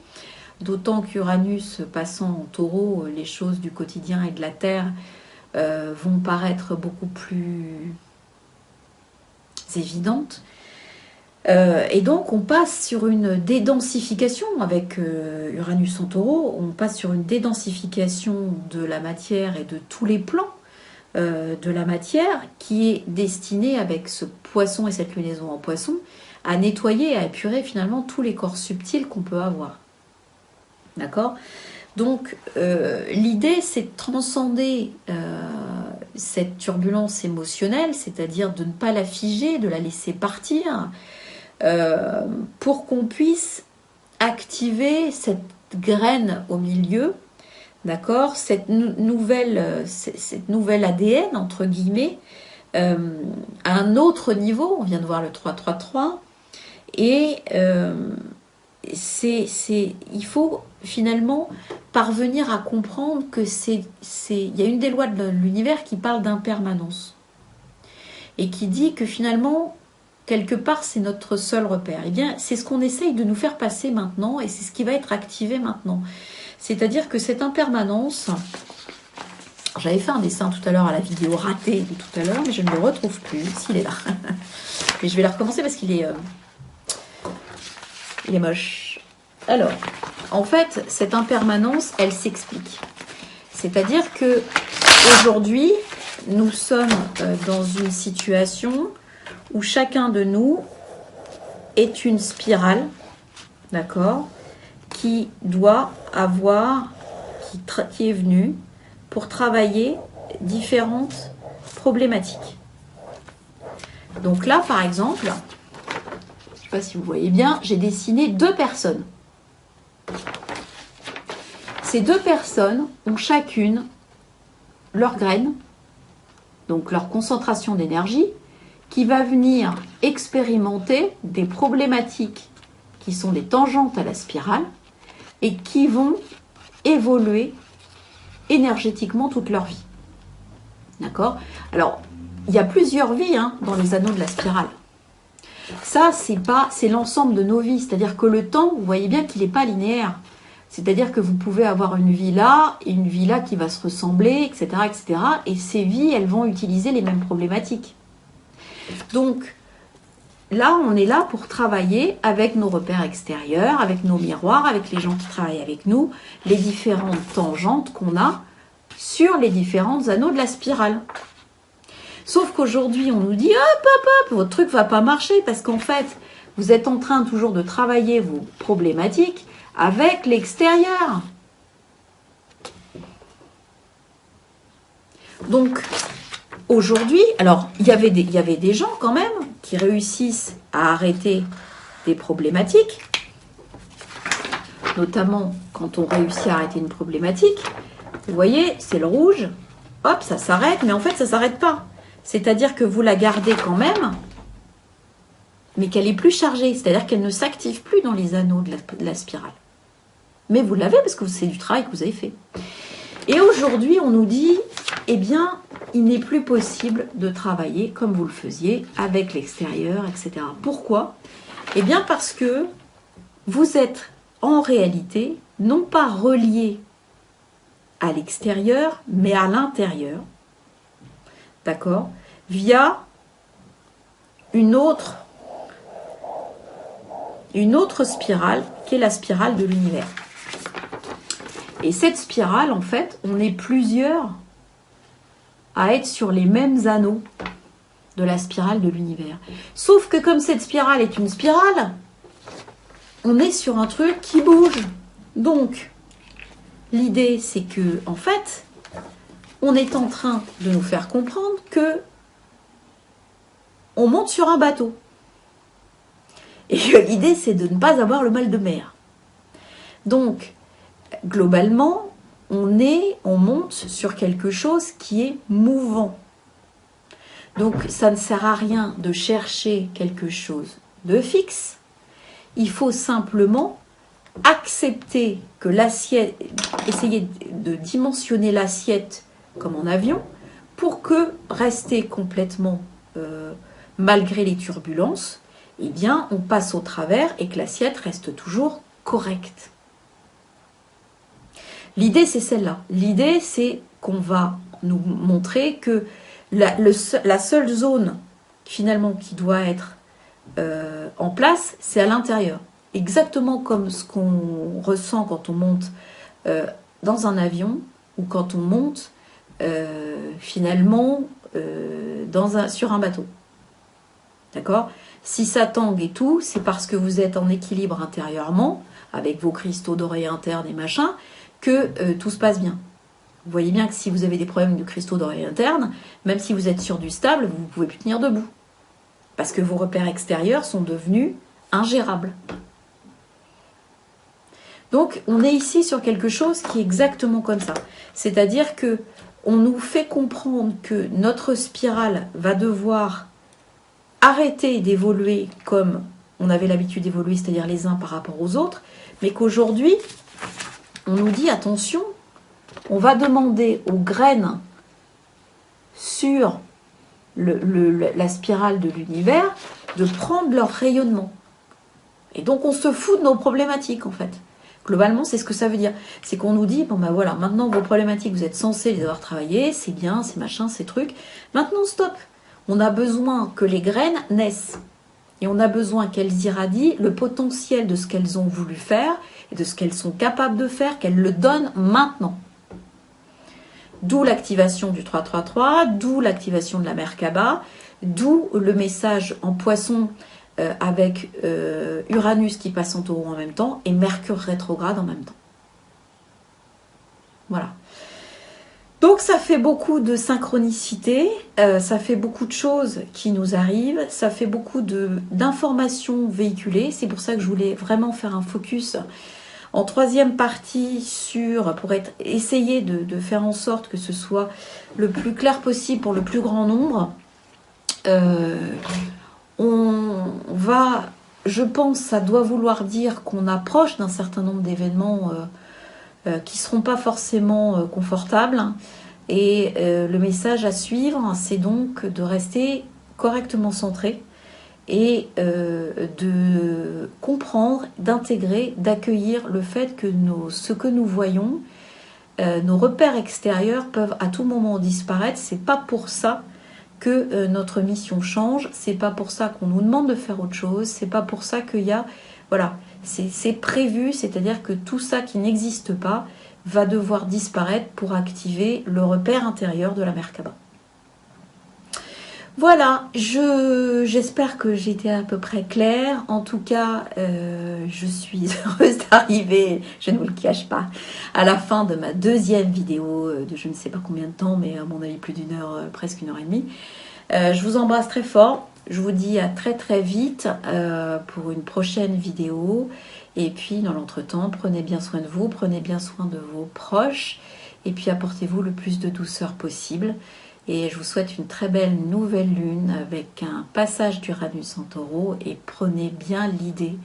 d'autant qu'Uranus passant en Taureau, les choses du quotidien et de la Terre vont paraître beaucoup plus évidentes. Et donc on passe sur une dédensification avec Uranus en Taureau, on passe sur une dédensification de la matière et de tous les plans de la matière qui est destinée avec ce poisson et cette lunaison en poisson à nettoyer et à épurer finalement tous les corps subtils qu'on peut avoir. D'accord ? Donc l'idée c'est de transcender cette turbulence émotionnelle, c'est-à-dire de ne pas la figer, de la laisser partir, pour qu'on puisse activer cette graine au milieu, d'accord, cette nouvelle ADN, entre guillemets, à un autre niveau. On vient de voir le 333, et il faut finalement parvenir à comprendre que il y a une des lois de l'univers qui parle d'impermanence, et qui dit que finalement, quelque part, c'est notre seul repère. Eh bien, c'est ce qu'on essaye de nous faire passer maintenant, et c'est ce qui va être activé maintenant. C'est-à-dire que cette impermanence... J'avais fait un dessin tout à l'heure à la vidéo ratée de tout à l'heure, mais je ne le retrouve plus. S'il est là. Mais je vais la recommencer parce qu'il est moche. Alors, en fait, cette impermanence, elle s'explique. C'est-à-dire que aujourd'hui, nous sommes dans une situation où chacun de nous est une spirale, d'accord, qui doit avoir, qui est venue pour travailler différentes problématiques. Donc là, par exemple, je ne sais pas si vous voyez bien, j'ai dessiné 2 personnes. Ces 2 personnes ont chacune leur graine, donc leur concentration d'énergie, qui va venir expérimenter des problématiques qui sont des tangentes à la spirale et qui vont évoluer énergétiquement toute leur vie. D'accord? Alors, il y a plusieurs vies dans les anneaux de la spirale. Ça, c'est l'ensemble de nos vies. C'est-à-dire que le temps, vous voyez bien qu'il n'est pas linéaire. C'est-à-dire que vous pouvez avoir une vie là et une vie là qui va se ressembler, etc., etc. Et ces vies, elles vont utiliser les mêmes problématiques. Donc, là, on est là pour travailler avec nos repères extérieurs, avec nos miroirs, avec les gens qui travaillent avec nous, les différentes tangentes qu'on a sur les différents anneaux de la spirale. Sauf qu'aujourd'hui, on nous dit « Hop, hop, hop, votre truc va pas marcher » parce qu'en fait, vous êtes en train toujours de travailler vos problématiques avec l'extérieur. Donc, aujourd'hui, alors, il y avait des gens quand même qui réussissent à arrêter des problématiques, notamment quand on réussit à arrêter une problématique. Vous voyez, c'est le rouge, hop, ça s'arrête, mais en fait, ça ne s'arrête pas. C'est-à-dire que vous la gardez quand même, mais qu'elle est plus chargée, c'est-à-dire qu'elle ne s'active plus dans les anneaux de la spirale. Mais vous l'avez parce que c'est du travail que vous avez fait. Et aujourd'hui, on nous dit, eh bien, il n'est plus possible de travailler comme vous le faisiez, avec l'extérieur, etc. Pourquoi? Eh bien, parce que vous êtes en réalité non pas relié à l'extérieur, mais à l'intérieur, d'accord, via une autre spirale, qui est la spirale de l'univers. Et cette spirale, en fait, on est plusieurs à être sur les mêmes anneaux de la spirale de l'univers. Sauf que comme cette spirale est une spirale, on est sur un truc qui bouge. Donc, l'idée, c'est que, en fait, on est en train de nous faire comprendre que on monte sur un bateau. Et l'idée, c'est de ne pas avoir le mal de mer. Donc, globalement, on monte sur quelque chose qui est mouvant. Donc, ça ne sert à rien de chercher quelque chose de fixe. Il faut simplement accepter que l'assiette, essayer de dimensionner l'assiette comme en avion pour que rester complètement, malgré les turbulences, eh bien, on passe au travers et que l'assiette reste toujours correcte. L'idée, c'est celle-là. L'idée, c'est qu'on va nous montrer que la seule zone, finalement, qui doit être en place, c'est à l'intérieur. Exactement comme ce qu'on ressent quand on monte dans un avion ou quand on monte, finalement, sur un bateau. D'accord? Si ça tangue et tout, c'est parce que vous êtes en équilibre intérieurement, avec vos cristaux dorés internes et machin, que tout se passe bien. Vous voyez bien que si vous avez des problèmes de cristaux dorés internes, même si vous êtes sur du stable, vous ne pouvez plus tenir debout. Parce que vos repères extérieurs sont devenus ingérables. Donc, on est ici sur quelque chose qui est exactement comme ça. C'est-à-dire que on nous fait comprendre que notre spirale va devoir arrêter d'évoluer comme on avait l'habitude d'évoluer, c'est-à-dire les uns par rapport aux autres, mais qu'aujourd'hui, on nous dit, attention, on va demander aux graines sur la spirale de l'univers de prendre leur rayonnement. Et donc, on se fout de nos problématiques, en fait. Globalement, c'est ce que ça veut dire. C'est qu'on nous dit, bon ben voilà, maintenant vos problématiques, vous êtes censés les avoir travaillées, c'est bien, c'est machin, c'est truc. Maintenant, stop. On a besoin que les graines naissent. Et on a besoin qu'elles irradient le potentiel de ce qu'elles ont voulu faire et de ce qu'elles sont capables de faire, qu'elles le donnent maintenant. D'où l'activation du 333, d'où l'activation de la Merkaba, d'où le message en poisson avec Uranus qui passe en taureau en même temps et Mercure rétrograde en même temps. Voilà. Donc ça fait beaucoup de synchronicité, ça fait beaucoup de choses qui nous arrivent, ça fait beaucoup d'informations véhiculées. C'est pour ça que je voulais vraiment faire un focus en troisième partie pour essayer de faire en sorte que ce soit le plus clair possible pour le plus grand nombre. Je pense, ça doit vouloir dire qu'on approche d'un certain nombre d'événements qui ne seront pas forcément confortables. Et le message à suivre, c'est donc de rester correctement centré et de comprendre, d'intégrer, d'accueillir le fait que ce que nous voyons, nos repères extérieurs peuvent à tout moment disparaître. C'est pas pour ça que notre mission change, c'est pas pour ça qu'on nous demande de faire autre chose, c'est pas pour ça qu'il y a... Voilà, c'est prévu, c'est-à-dire que tout ça qui n'existe pas va devoir disparaître pour activer le repère intérieur de la Merkaba. Voilà, j'espère que j'étais à peu près claire. En tout cas, je suis heureuse d'arriver, je ne vous le cache pas, à la fin de ma deuxième vidéo de je ne sais pas combien de temps, mais à mon avis plus d'une heure, presque 1h30. Je vous embrasse très fort. Je vous dis à très très vite pour une prochaine vidéo. Et puis dans l'entretemps, prenez bien soin de vous, prenez bien soin de vos proches. Et puis apportez-vous le plus de douceur possible. Et je vous souhaite une très belle nouvelle lune avec un passage d'Uranus en Taureau. Et prenez bien l'idée,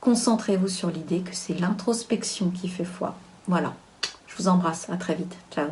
concentrez-vous sur l'idée que c'est l'introspection qui fait foi. Voilà, je vous embrasse, à très vite, ciao.